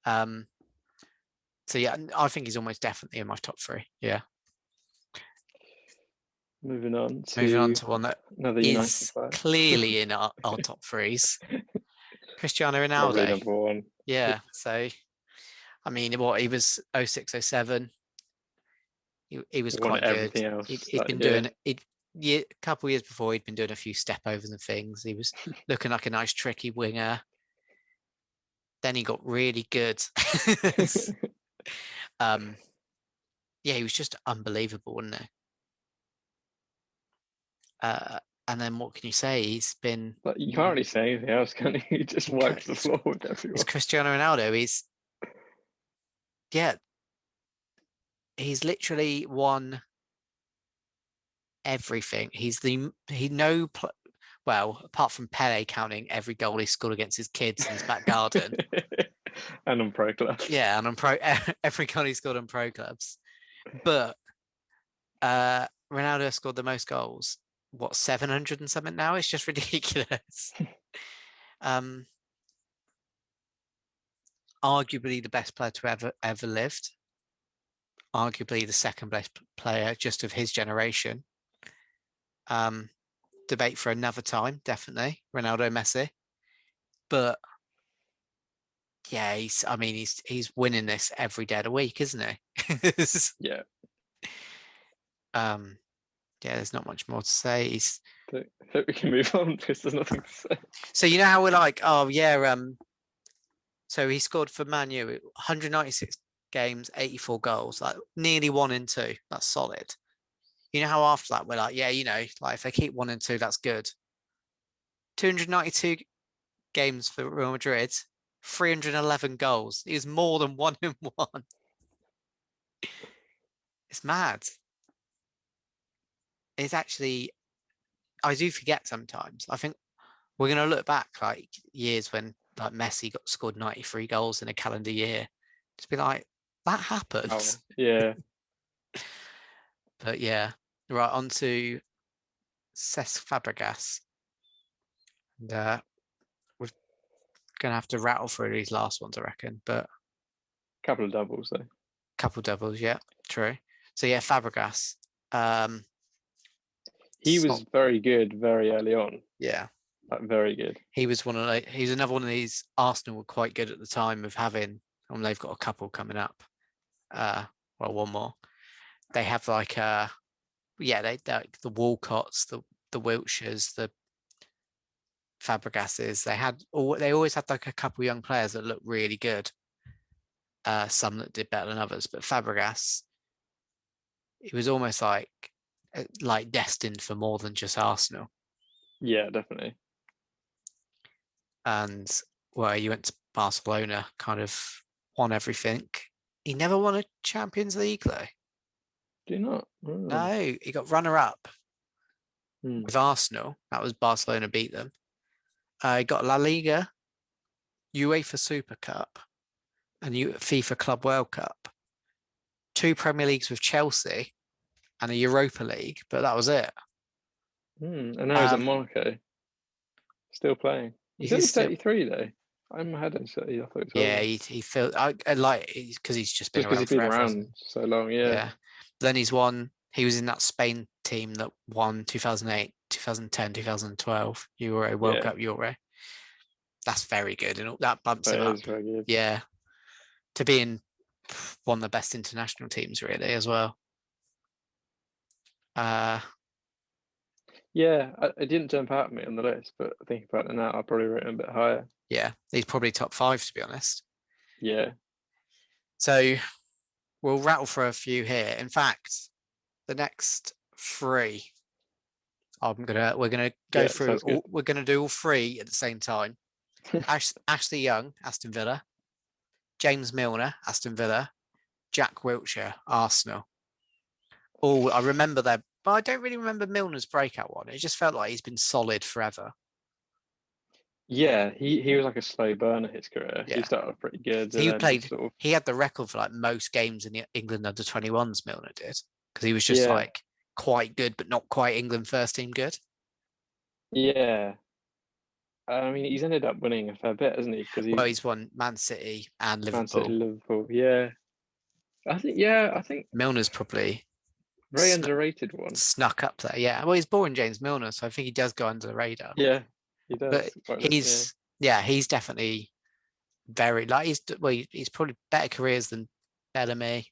So yeah, I think he's almost definitely in my top 3. Yeah. Moving on to one that another is United clearly in our top 3s. Cristiano Ronaldo. Probably number 1. Yeah. So, I mean, he was 06, 07. He was quite good. Else He'd been doing it. couple of years before, he'd been doing a few step overs and things. He was looking like a nice tricky winger. Then he got really good. Yeah, he was just unbelievable, wasn't he? And then what can you say? He's been. But you can't really say anything else, can you? He just wipes the floor with everyone. It's Cristiano Ronaldo. He's literally won everything. Well, apart from Pele counting every goal he scored against his kids in his back garden. And on pro clubs. Yeah, and on every goal he scored on pro clubs. But Ronaldo scored the most goals. What, 700 and something now? It's just ridiculous. Arguably the best player to ever lived. Arguably the second best player just of his generation. Debate for another time, definitely. Ronaldo, Messi. But yeah, he's winning this every day of the week, isn't he? Yeah. Yeah, there's not much more to say. I hope we can move on because there's nothing to say. So you know how we're like, oh yeah, so he scored for Man U 196 games, 84 goals, like nearly 1 in 2. That's solid. You know how after that we're like, yeah, like if they keep 1 and 2, that's good. 292 games for Real Madrid, 311 goals. He was more than 1 in 1. It's mad. It's actually, I do forget sometimes. I think we're going to look back like years when like Messi scored 93 goals in a calendar year. Just be like, that happened. Oh, yeah. But yeah, right, on to Cesc Fabregas. And we're going to have to rattle through these last ones, I reckon. But Couple of doubles, though. Couple doubles, yeah, true. So yeah, Fabregas. He was very good very early on. Yeah. Like, very good. He's another one of these. Arsenal were quite good at the time of having, and they've got a couple coming up. One more. They have like they like the Walcotts, the Wilsheres, the Fabregases. They always had like a couple young players that looked really good. Some that did better than others, but Fabregas, it was almost like destined for more than just Arsenal. Yeah, definitely. And he went to Barcelona, kind of won everything. He never won a Champions League though. Do you not? Oh. No, he got runner-up with Arsenal. That was Barcelona beat them. He got La Liga, UEFA Super Cup, and FIFA Club World Cup. 2 Premier Leagues with Chelsea, and a Europa League, but that was it. And now he's at Monaco, still playing. He's only 33 though. I'm ahead of 30. I thought. Yeah, he feels because he's just been around so long. Yeah. Then he's won. He was in that Spain team that won 2008, 2010, 2012 Euro World Cup Euro. That's very good, and that bumps him up. Very good. Yeah, to be in one of the best international teams really as well. Yeah, it didn't jump out at me on the list, but thinking about it now, I'll probably rate him a bit higher. Yeah, he's probably top 5 to be honest. Yeah. So we'll rattle for a few here. In fact, the next 3, we're gonna go through. We're gonna do all 3 at the same time. Ashley Young, Aston Villa. James Milner, Aston Villa. Jack Wilshere, Arsenal. Oh, I remember that, but I don't really remember Milner's breakout one. It just felt like he's been solid forever. Yeah, he was like a slow burner his career. Yeah. He started off pretty good. He had the record for like most games in the England under 21s, Milner did. Because he was just like quite good, but not quite England first team good. Yeah. I mean, he's ended up winning a fair bit, hasn't he? He's won Man City and Liverpool. Man City, Liverpool, yeah. I think Milner's probably very underrated one. Snuck up there, yeah. Well, he's born James Milner, so I think he does go under the radar. Yeah, he does. But he's definitely very he's probably better careers than Bellamy,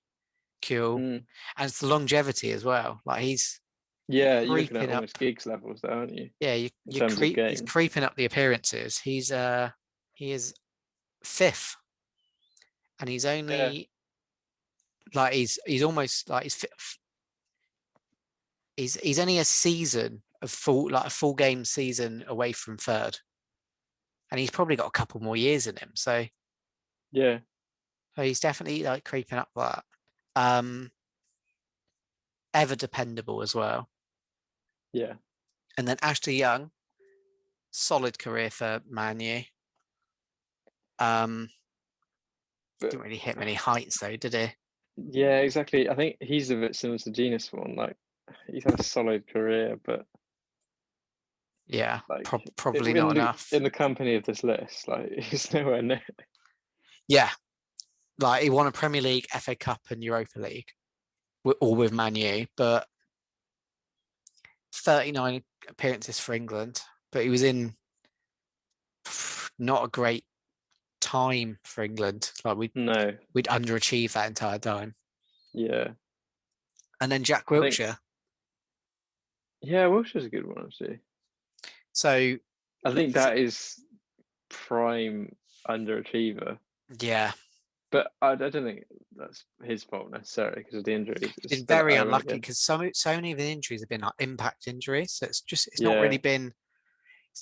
Kuhl, and it's the longevity as well. Like he's Yeah, you're looking at creeping up. almost gigs levels there, aren't you? Yeah, In terms of he's games. creeping up the appearances. He is fifth, and he's Yeah, only like he's almost like he's only a season of a full game season away from third, and he's probably got a couple more years in him. yeah, So he's definitely like creeping up that. Um, Ever dependable as well. yeah. And then Ashley Young, solid career for Man U. But Didn't really hit many heights though, did he? yeah, exactly. I think he's a bit similar to Genius one. Like he's had a solid career, but Yeah, like probably not enough. in the company of this list, like he's nowhere near. Yeah, like he won a Premier League, FA Cup, and Europa League, all with Man U, but 39 appearances for England. But he was in not a great time for England. Like No, we'd underachieved that entire time. yeah. And then Jack I think Wilshere. yeah, Wilshire's a good one actually. So I think that is prime underachiever. yeah, But I don't think that's his fault necessarily because of the injuries. he's It's been still at very Owen unlucky again. because so many of the injuries have been like impact injuries. So it's not Yeah, really been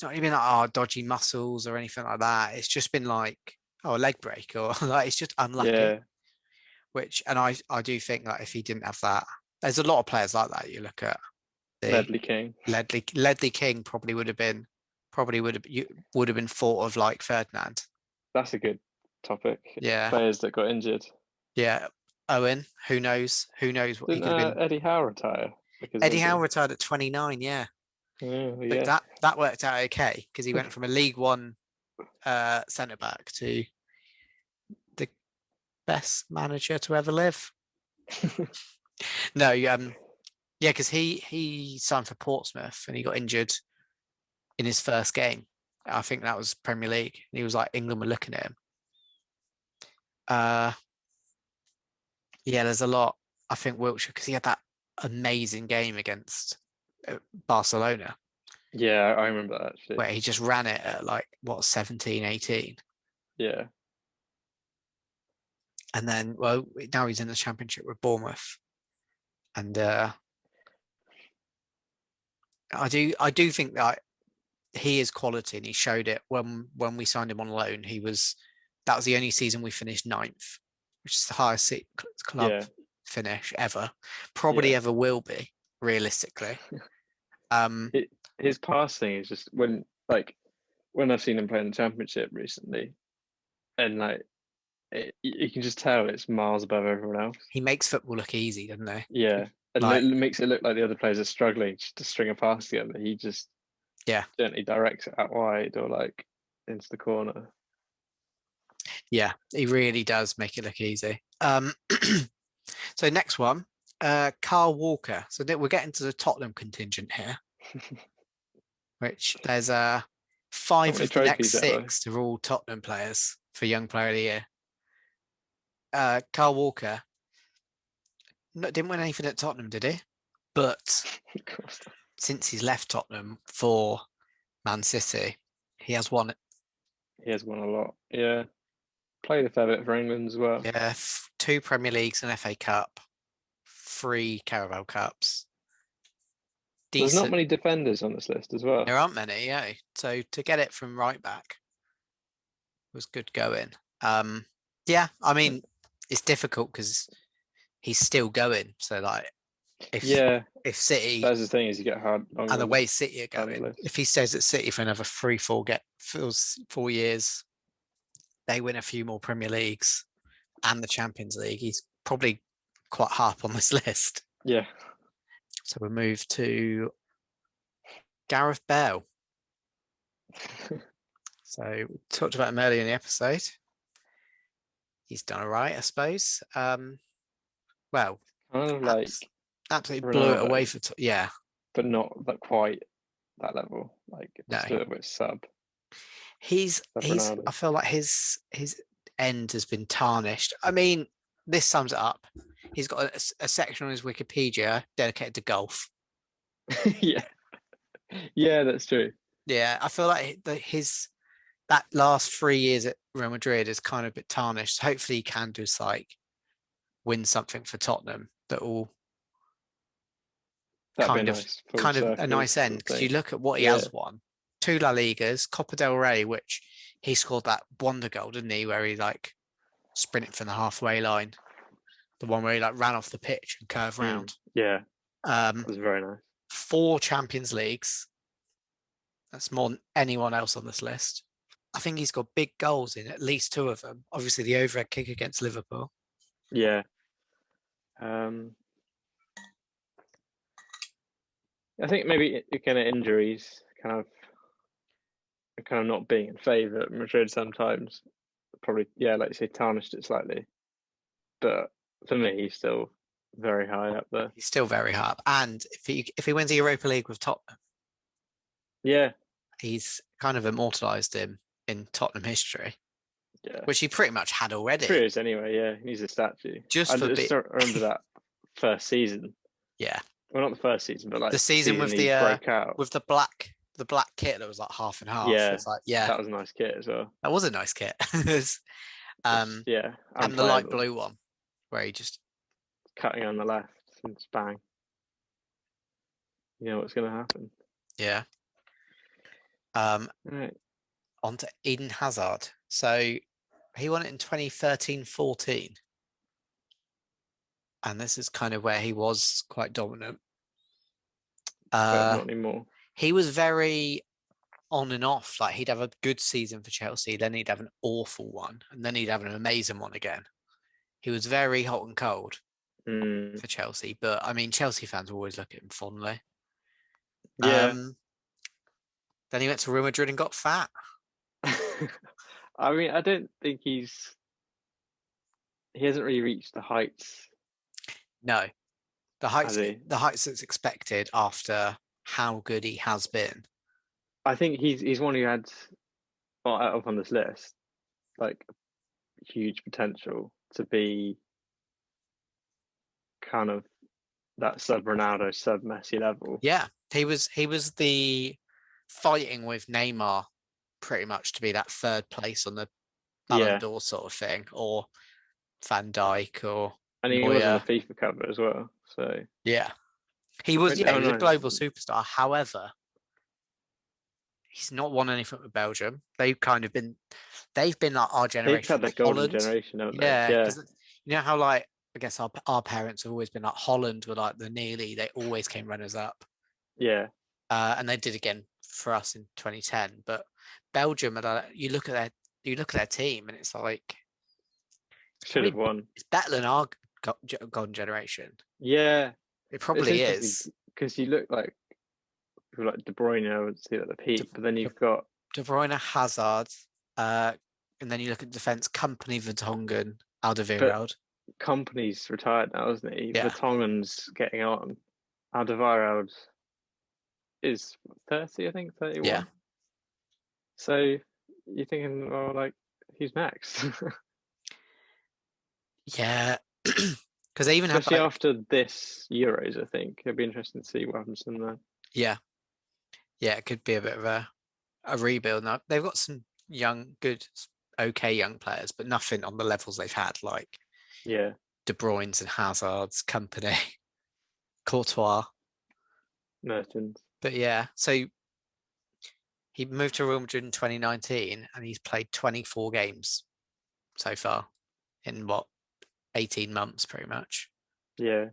like oh dodgy muscles or anything like that. It's just been like oh a leg break or like it's just unlucky. yeah. Which and I do think that if he didn't have that, there's a lot of players like that. You look at the Ledley King. Ledley King probably would have been thought of like Ferdinand. That's a good topic. Yeah, Players that got injured. yeah. Owen, who knows? Who knows what he Didn't could have been? Eddie Howe retire because of Eddie Howe injury? retired at 29. Yeah, Oh, but yeah. that worked out okay because he went from a League One centre back to the best manager to ever live. No, yeah, because he signed for Portsmouth and he got injured in his first game. I think that was Premier League. And he was like England were looking at him. Uh, yeah, there's a lot. I think Wilshere because he had that amazing game against Barcelona Yeah, I remember that actually. where he just ran it at like what 17, 18. Yeah. And then well now he's in the Championship with Bournemouth, and I do think that he is quality, and he showed it when we signed him on loan. That was the only season we finished ninth, which is the highest club Yeah. finish ever, probably Yeah. ever will be realistically. His passing is just when I've seen him play in the championship recently, and like you can just tell it's miles above everyone else. He makes football look easy, doesn't he? Yeah, and Like it makes it look like the other players are struggling to string a pass together. He just yeah, gently directs it out wide or like into the corner. yeah, he really does make it look easy. So next one, Carl Walker. So we're getting to the Tottenham contingent here, which there's How 5 many of the next trophies that way? 6 are all Tottenham players for Young Player of the Year. Carl Walker didn't win anything at Tottenham, did he? But since he's left Tottenham for Man City, he has won. He has won a lot. Yeah, played a fair bit for England as well. Yeah, 2 Premier Leagues, an FA Cup, 3 Carabao Cups. There's not Decent. many defenders on this list as well. There aren't many, yeah. So to get it from right back was good going. Yeah, I mean it's difficult because he's still going. So like Yeah, if City that's the thing is you get hard and the longer way City are down the going, list. if he stays at City for another 4 years, they win a few more Premier Leagues and the Champions League, he's probably quite high up on this list. Yeah. So we'll move to Gareth Bale. So we talked about him earlier in the episode. He's done all right, I suppose. Well, Kind of like absolutely blew it away Ronaldo, for yeah. but not quite that level. Like No, it's still a bit sub he's Ronaldo. I feel like his end has been tarnished. I mean, this sums it up. He's got a section on his Wikipedia dedicated to golf. Yeah, yeah, that's true. Yeah, I feel like that last 3 years at Real Madrid is kind of a bit tarnished. Hopefully, he can just like win something for Tottenham that will That'd be a nice full kind of a circle nice sort end of because you thing. look at what he Yeah, has won: 2 La Ligas, Copa del Rey, which he scored that wonder goal, didn't he? Where he like sprinted from the halfway line, the one where he like ran off the pitch and curved round. yeah, Um, that was very nice. 4 Champions Leagues. That's more than anyone else on this list. I think he's got big goals in at least 2 of them. Obviously, the overhead kick against Liverpool. Yeah. Um, I think maybe kind of injuries, kind of not being in favour at Madrid sometimes. Probably, yeah, like you say, tarnished it slightly. But for me, he's still very high up there. He's still very high up. And if he wins the Europa League with Tottenham, Yeah, he's kind of immortalised him in Tottenham history, yeah. which he pretty much had already. Trios anyway, yeah. He's a statue. Just I for just bit, remember that first season. yeah. Well, not the first season, but like The the season season he broke out. with the black kit that was like half and half. Yeah, It's like, yeah, that was a nice kit as well. that was a nice kit. Just yeah, And the light unplayable. blue one where he just Cutting on the left and bang. You know what's going to happen. yeah. Right. On to Eden Hazard. So he won it in 2013-14. And this is kind of where he was quite dominant. But not anymore. He was very on and off. Like he'd have a good season for Chelsea, then he'd have an awful one, and then he'd have an amazing one again. He was very hot and cold for Chelsea, but I mean, Chelsea fans always look at him fondly. Yeah. Then he went to Real Madrid and got fat. I mean, I don't think he hasn't really reached the heights, No, the has he? heights that's expected after how good he has been. I think he's one who had up on this list like huge potential to be kind of that sub Ronaldo, sub Messi level. Yeah, he was the fighting with Neymar pretty much to be that third place on the Ballon d'Or sort of thing, or Van Dijk, or and he was on the FIFA cover as well. So yeah, he was. Which, Yeah, he was a no, global superstar. However, he's not won anything with Belgium. They've been like our they've generation had of that golden Holland. generation, haven't they? Yeah, Yeah, because you know how like I guess our parents have always been like Holland were like the nearly. They always came runners up. yeah. And they did again for us in 2010. But Belgium, you look at their team, and it's like Should have won. it's better than our golden generation. Yeah, It probably it's is. because you look like people like De Bruyne, I would see at the peak, but then you've got De Bruyne, Hazard, and then you look at defense: Company, Vertonghen, but Alderweireld. Company's retired now, isn't he? Yeah, Vertonghen's getting on. Alderweireld is 30, I think, 31. yeah, So you're thinking, well, like, who's next? yeah. Because they even Especially had after this Euros, I think it'd be interesting to see what happens in there. yeah, it could be a bit of a rebuild. Now they've got some good, okay young players, but nothing on the levels they've had, like Yeah, De Bruyne's and Hazard's, Company, Courtois. Mertens. But yeah, so he moved to Real Madrid in 2019, and he's played 24 games so far in 18 months, pretty much. Yeah.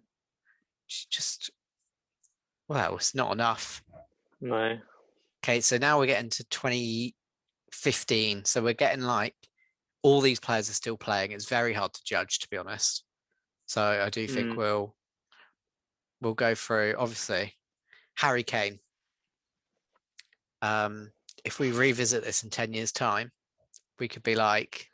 Just it's not enough. No. Okay, so now we're getting to 2015. So we're getting like all these players are still playing. It's very hard to judge, to be honest. So I do think we'll go through, obviously, Harry Kane. If we revisit this in 10 years' time, we could be like,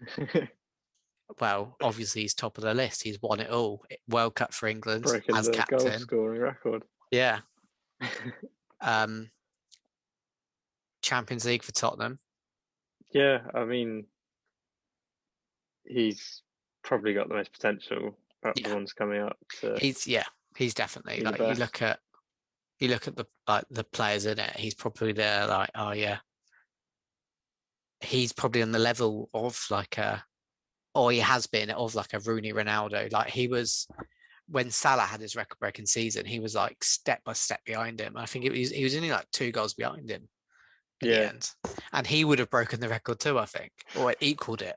well, obviously he's top of the list. He's won it all. World Cup for England Broken as the goal captain. scoring record. Yeah. Champions League for Tottenham. Yeah, I mean, he's probably got the most potential. The ones coming up. He's definitely, like, you look at the players in it, he's probably there like, oh yeah, he's probably on the level of like or he has been of like a Rooney, Ronaldo. Like he was when Salah had his record-breaking season, he was like step by step behind him. I think he was only like 2 goals behind him in the Yeah, end, and he would have broken the record too, I think, or equaled it.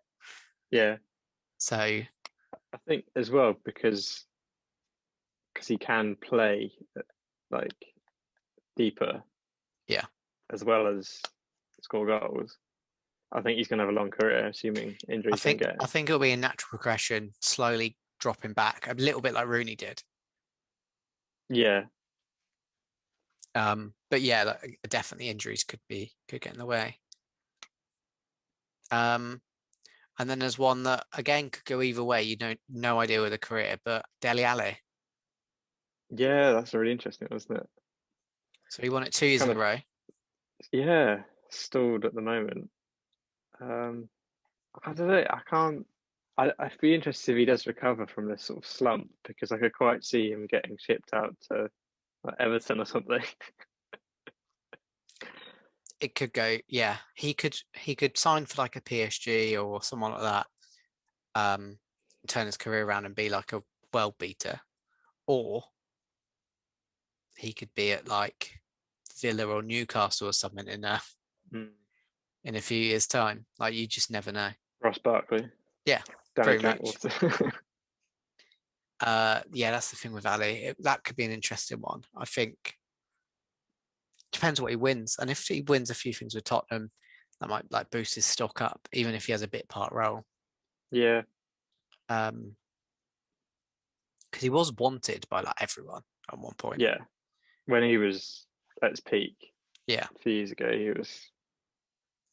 yeah. So I think as well because he can play like deeper, yeah, as well as score goals. I think he's going to have a long career, assuming injuries don't get him. I think it'll be a natural progression, slowly dropping back a little bit like Rooney did. Yeah, But yeah, like, definitely injuries could get in the way. And then there's one that again could go either way. You don't no idea with a career, but Dele Alli. yeah, that's really interesting, wasn't it? So he won it 2 years Kind in of, a row. yeah, stalled at the moment. I don't know. I can't. I'd be interested if he does recover from this sort of slump because I could quite see him getting shipped out to like, Everton or something. It could go, yeah. He could sign for like a PSG or someone like that. Turn his career around and be like a world beater, or he could be at like Villa or Newcastle or something in a few years' time. Like you just never know. Ross Barkley, Yeah, Danny pretty much. Drinkwater. Yeah, that's the thing with Ali. That could be an interesting one. I think depends what he wins, and if he wins a few things with Tottenham, that might like boost his stock up, even if he has a bit part role. Yeah, Because he was wanted by like everyone at one point. yeah. When he was at his peak Yeah, a few years ago, he was.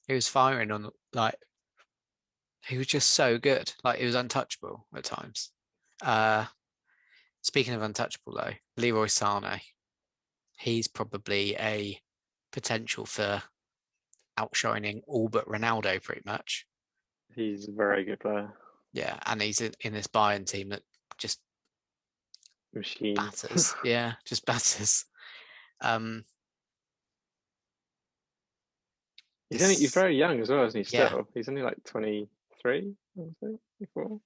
he was firing on like he was just so good. Like he was untouchable at times. Uh, Speaking of untouchable though, Leroy Sane, he's probably a potential for outshining all but Ronaldo pretty much. He's a very good player. Yeah, and he's in this Bayern team that just Machine. batters. Yeah, just batters. Um, He's this, very young as well, isn't he? yeah, Still, he's only like 23, I would say, 24.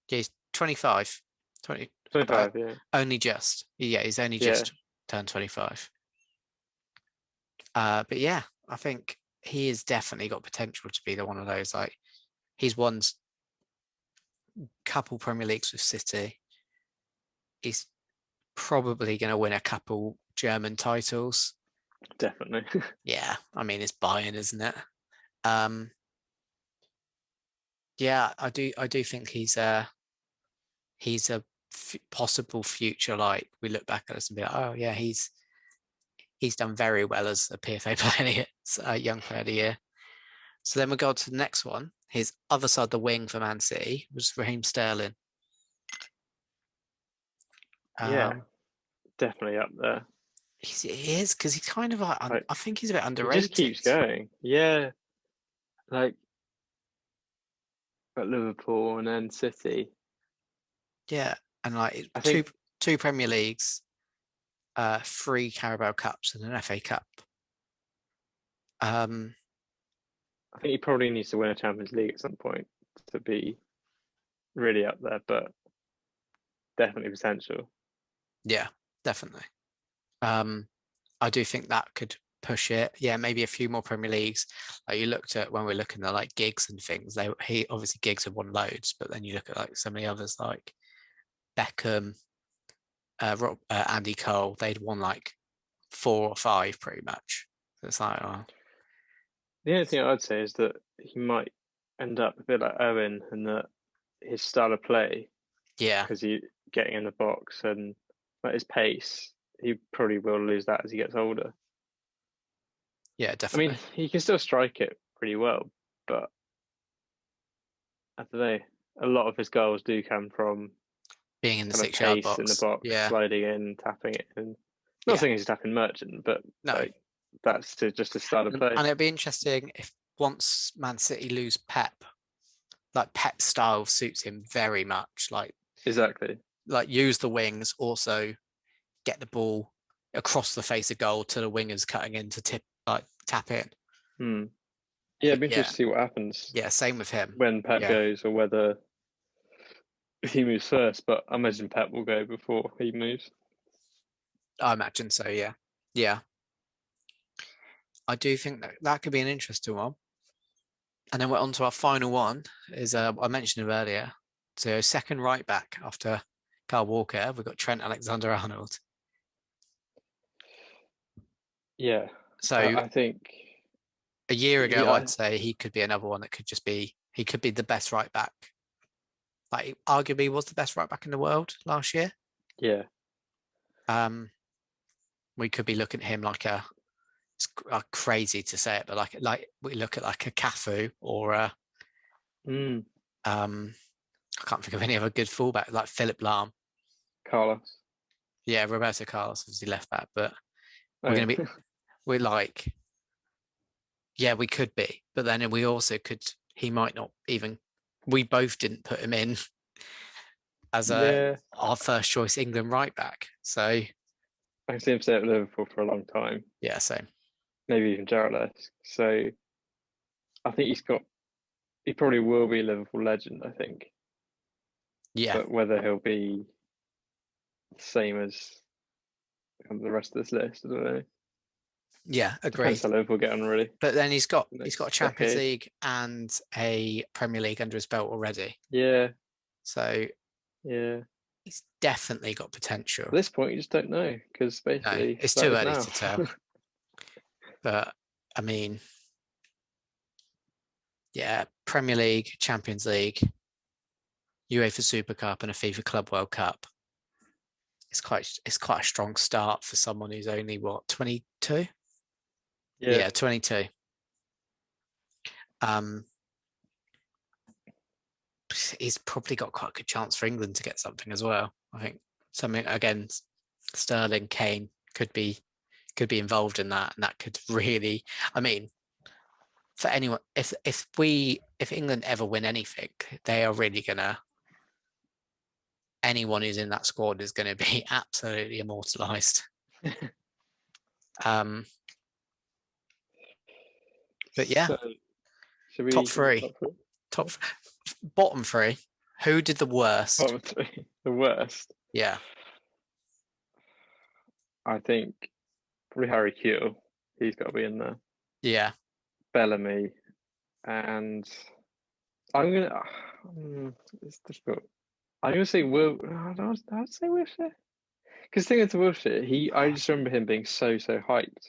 yeah, he's 25, 20, about 25, yeah. only just. Yeah, he's only Yeah, just turned 25. But yeah, I think he has definitely got potential to be the one of those. Like he's won couple Premier Leagues with City. He's probably going to win a couple German titles. definitely. Yeah, I mean it's Bayern, isn't it? Um, yeah, I do think he's a possible future. Like we look back at us and be like, oh yeah, he's done very well as a PFA player, of the year, young player of the year. So then we go to the next one. His other side of the wing for Man City was Raheem Sterling. Yeah, Um, definitely up there. he is because he's kind of like Like I think he's a bit he just underrated. keeps going. Yeah, like at Liverpool and then City. Yeah, and like I two think Premier Leagues, 3 Carabao Cups and an FA Cup. Um, I think he probably needs to win a Champions League at some point to be really up there, but definitely potential. yeah, definitely. I do think that could push it. Yeah, maybe a few more Premier Leagues. Like you looked at when we're looking at like gigs and things. He obviously gigs have won loads, but then you look at like some of the others like Beckham, Andy Cole. They'd won like 4 or 5 pretty much. So it's like, oh, The only thing I'd say is that he might end up a bit like Owen and that his style of play, yeah, because he getting in the box and at his pace, he probably will lose that as he gets older. yeah, I mean, definitely. he can still strike it pretty well, but I don't know. A lot of his goals do come from Being in the kind of 6 yard pace in the box. box, Yeah, sliding in, tapping it in. Not yeah, saying he's tapping Merchant, but no. like that's just his style of play. And it'd be interesting if once Man City lose Pep, like Pep's style suits him very much. Exactly. Like use the wings, also get the ball across the face of goal to the wingers cutting in to tap in. Yeah, it'd be Yeah, interesting to see what happens yeah, same with him. when Pep Yeah, goes, or whether he moves first. But I imagine Pep will go before he moves. I imagine so. Yeah, yeah. I do think that could be an interesting one. And then we're on to our final one. Is I mentioned it earlier. So second right back after Kyle Walker, we've got Trent Alexander-Arnold. Yeah, So I think a year ago, yeah, I'd say he could be another one that could just be. He could be the best right back. Like arguably was the best right back in the world last year. yeah, We could be looking at him like it's crazy to say it, but like we look at like a Cafu or a I can't think of any other good fullback like Philip Lahm. Carlos. Yeah, Roberto Carlos obviously left back, but Oh, we're yeah. gonna be we're like yeah, we could be, but then we also could. He might not even. We both didn't put him in as Yeah, our first choice England right back. So I can see him stay at Liverpool for a long time, yeah, same. maybe even Gerrard-esque. So I think he probably will be a Liverpool legend, I think. Yeah, But whether he'll be the same as the rest of this list, I don't know. yeah, Depends agreed. how Liverpool get on, really. But then he's got The a next Champions decade. League and a Premier League under his belt already. Yeah, So yeah. he's definitely got potential. At this point, you just don't know because No, basically it's that too is early now. to tell. But I mean, yeah, Premier League, Champions League, UEFA Super Cup, and a FIFA Club World Cup. It's quite a strong start for someone who's only what 22. Yeah, Yeah, 22. Um, he's probably got quite a good chance for England to get something as well. I think something again, Sterling, Kane could be involved in that, and that could really. I mean, for anyone, if England ever win anything, they are really gonna. Anyone who's in that squad is going to be absolutely immortalised. Um, but yeah, so should top we do three, top bottom three. Who did the worst? top three? The worst, Yeah, I think, probably Harry Kewell. He's got to be in there. yeah. Bellamy, and I'm gonna. It's difficult. I'm gonna say Will. I'd say Wilshere. Because thinking to Wilshere, I just remember him being so hyped.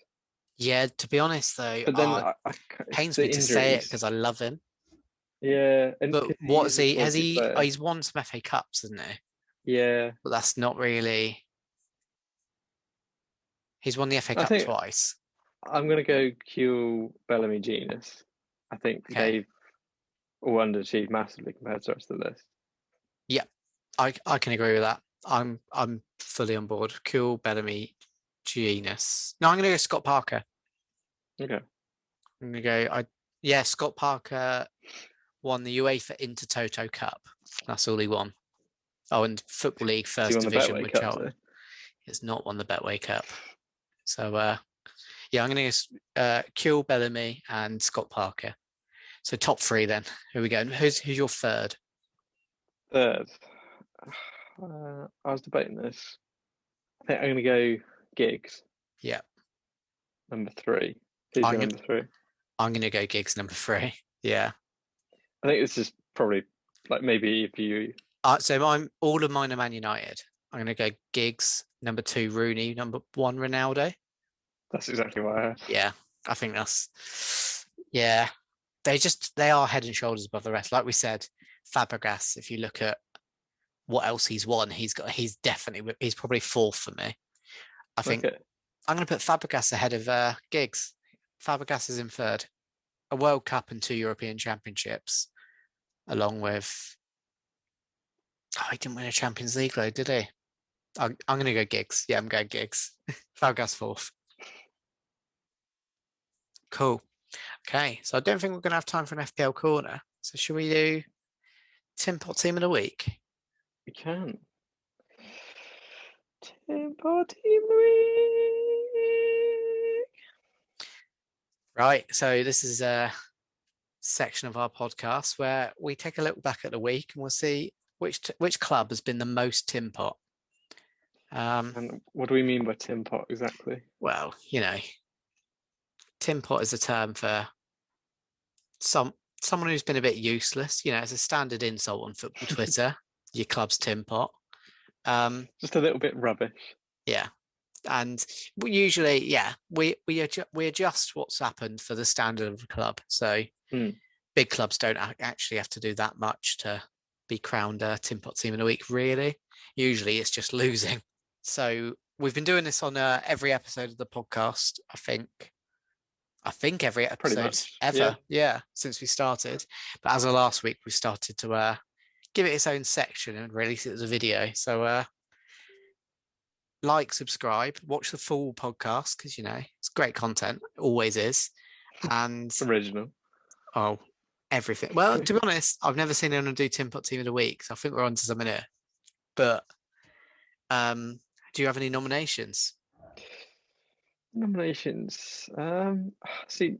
Yeah, to be honest though, But then it's pains the me to say it injuries. because I love him. Yeah, and But because he what's is a he? Has quality he? Oh, player. he's won some FA Cups, hasn't he? Yeah, But that's not really. He's won the FA I Cup think twice. I'm gonna go Q Bellamy Genius. I think Okay. they've all underachieved massively compared to the rest of the list. Yeah, I can agree with that. I'm fully on board. Cool, Bellamy, Genius. No, I'm gonna go Scott Parker. Okay. I'm gonna go. Yeah, Scott Parker won the UEFA Intertoto Cup. That's all he won. Oh, and Football League Has he First won the Division Betway with Cup today? Charlton. He's not won the Betway Cup. So yeah, I'm going to kill Bellamy and Scott Parker. So top three then. Who we go? Who's your third? Third, I was debating this. I think I'm gonna go Giggs. Yeah, Number three. Who's I'm your gonna number three? I'm gonna go Giggs number three. Yeah. I think this is probably like maybe if you. So I'm all of mine are Man United. I'm gonna go Giggs number two, Rooney number one, Ronaldo. That's exactly what I had. Yeah, I think that's yeah. They are head and shoulders above the rest. Like we said, Fabregas. If you look at what else he's won, he's probably fourth for me. I think Okay. I'm going to put Fabregas ahead of Giggs. Fabregas is in third. A World Cup and two European Championships, along with. Oh, he didn't win a Champions League though, did he? I'm going to go Giggs. Yeah, I'm going Giggs. Fabregas fourth. Cool. Okay, so I don't think we're going to have time for an FPL corner. So should we do Tim Pot Team of the Week? We can. Tim Pod Team of the Week. Right, so this is a section of our podcast where we take a look back at the week and we'll see which club has been the most tin pot. And what do we mean by tin pot exactly? Well, tin pot is a term for someone who's been a bit useless. It's a standard insult on football Twitter. Your club's tin pot. Just a little bit rubbish. Yeah, and we usually, we adjust what's happened for the standard of the club. So big clubs don't actually have to do that much to be crowned a tin pot team of the week. Really, usually it's just losing. So we've been doing this on every episode of the podcast. I think every episode ever, since we started. But as of last week, we started to give it its own section and release it as a video. So like, subscribe, watch the full podcast because it's great content, always is, and original. Oh, everything. Well, to be honest, I've never seen anyone do tin pot team of the week, so I think we're on to something here. But do you have any nominations? Nominations. See,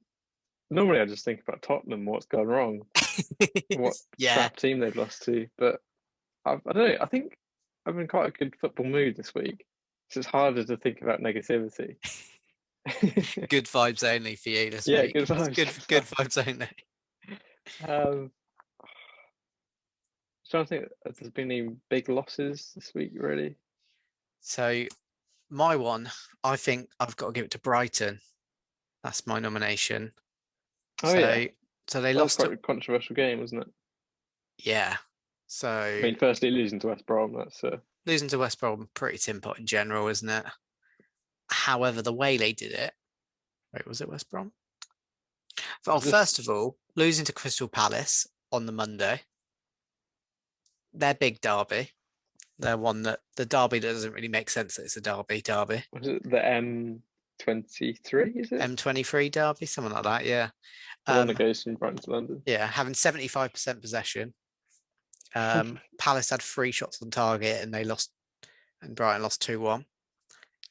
normally I just think about Tottenham, what's gone wrong, what crap team they've lost to. But I don't know. I think I'm in quite a good football mood this week, so it's harder to think about negativity. Good vibes only for you this week. Good vibes. Good vibes only. I'm trying to think if there's been any big losses this week, really. So my one, I think I've got to give it to Brighton. That's my nomination. So they lost. Quite a controversial game, wasn't it? Yeah. So I mean, firstly losing to West Brom, that's losing to West Brom, pretty tin pot in general, isn't it? However, the way they did it. Wait, was it West Brom? Well, first of all, losing to Crystal Palace on the Monday. Their big derby. They're one that the derby that doesn't really make sense that it's a derby. Was it the M23, is it? M23 derby, something like that, yeah. The one that goes from Brighton to London. Yeah, having 75% possession. Palace had 3 shots on target and they lost, and Brighton lost 2-1.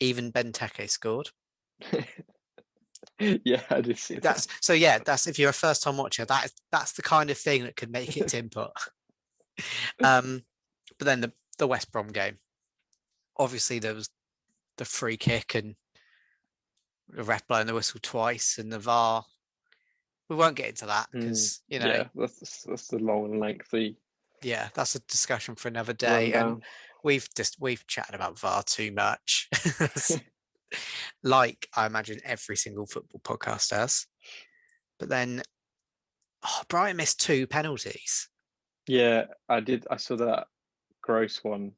Even Benteke scored. Yeah, I did see that. That's if you're a first time watcher, that's the kind of thing that could make it tin pot. But then the West Brom game, obviously there was the free kick and the ref blowing the whistle twice and the VAR. We won't get into that because that's the long and lengthy. Yeah, that's a discussion for another day. And we've chatted about VAR too much. Like I imagine every single football podcast does. But then Brighton missed 2 penalties. Yeah, I did. I saw that gross one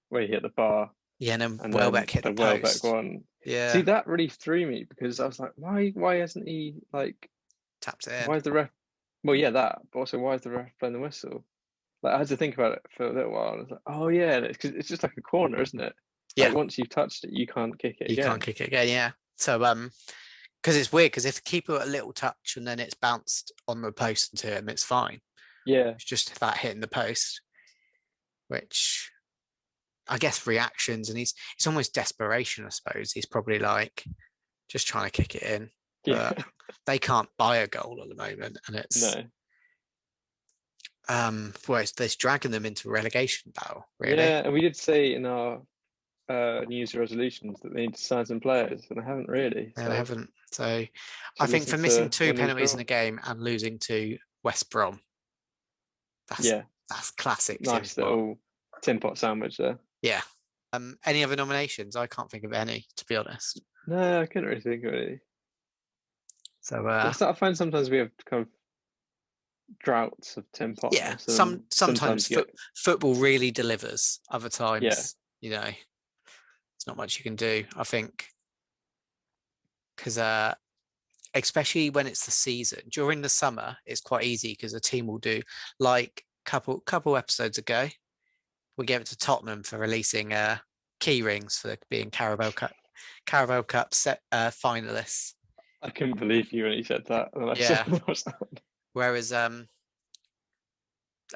where he hit the bar. Yeah, and then Welbeck hit the post. Welbeck one. Yeah. See, that really threw me because I was like, why hasn't he tapped it in? Why is the ref? Well, yeah, that. But also, why is the ref blowing the whistle? I had to think about it for a little while. I was like, oh yeah, because it's just like a corner, isn't it? Yeah. Once you've touched it, you can't kick it again. You can't kick it again, yeah. So because it's weird because if the keeper a little touch and then it's bounced on the post into him, it's fine. Yeah. It's just that hitting the post, which I guess reactions, and it's almost desperation, I suppose. He's probably just trying to kick it in. Yeah. But they can't buy a goal at the moment, and it's it's dragging them into a relegation battle, really. Yeah, and we did say in our New Year's resolutions that they need to sign some players, and they haven't really. They haven't. So I think for missing 2 penalties in a game and losing to West Brom, that's classic. Nice little tin pot sandwich there. Yeah. Any other nominations? I can't think of any, to be honest. No, I couldn't really think of any. So I find sometimes we have kind of droughts of tin pot. Yeah, sometimes football really delivers. Other times, there's not much you can do, I think, because especially when it's the season. During the summer, it's quite easy because a team will do, like couple episodes ago, we gave it to Tottenham for releasing key rings for being Carabao Cup finalists. I couldn't believe you when you said that. Whereas a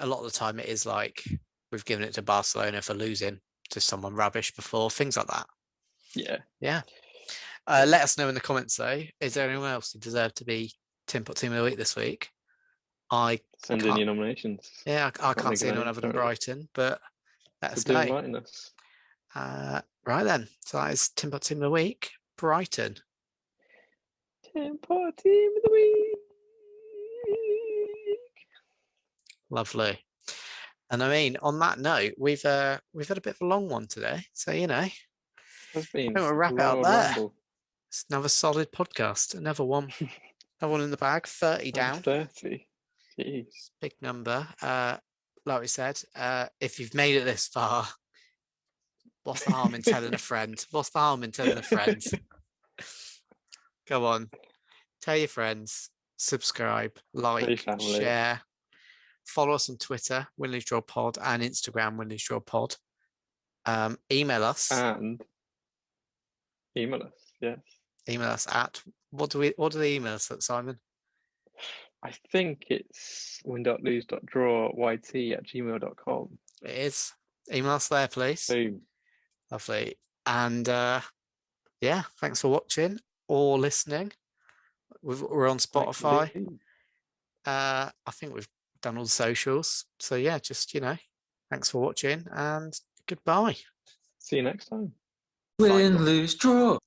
lot of the time it is like we've given it to Barcelona for losing to someone rubbish before, things like that. Yeah. Yeah. Let us know in the comments though. Is there anyone else who deserved to be Tin Pot Team of the Week this week? I Send in can't. your nominations. Yeah, I can't think see of anyone any other than currently. Brighton, but let So us do know. enlighten us. Right then. So that is Tin Pot Team of the Week, Brighton. Tin Pot Team of the Week. Lovely. And I mean, on that note, we've had a bit of a long one today. So, you know, Has I been think we'll a wrap it long up old there. ramble. It's another solid podcast. Another one in the bag, 30 down. 30. Jeez. Big number. Like we said, if you've made it this far, what's the harm in telling a friend? What's the harm in telling a friend? Go on, tell your friends, subscribe, like, share, follow us on Twitter, Win Lose Draw Pod, and Instagram, Win Lose Draw Pod. Email us. And email us, yes. Email us at what do they email us at, Simon? I think it's win.lose.drawyt@gmail.com. It is. Email us there, please. Boom. Lovely. And yeah, thanks for watching or listening. We're on Spotify. I think we've done all the socials. So yeah, just, you know, thanks for watching and goodbye. See you next time. Win, lose, draw.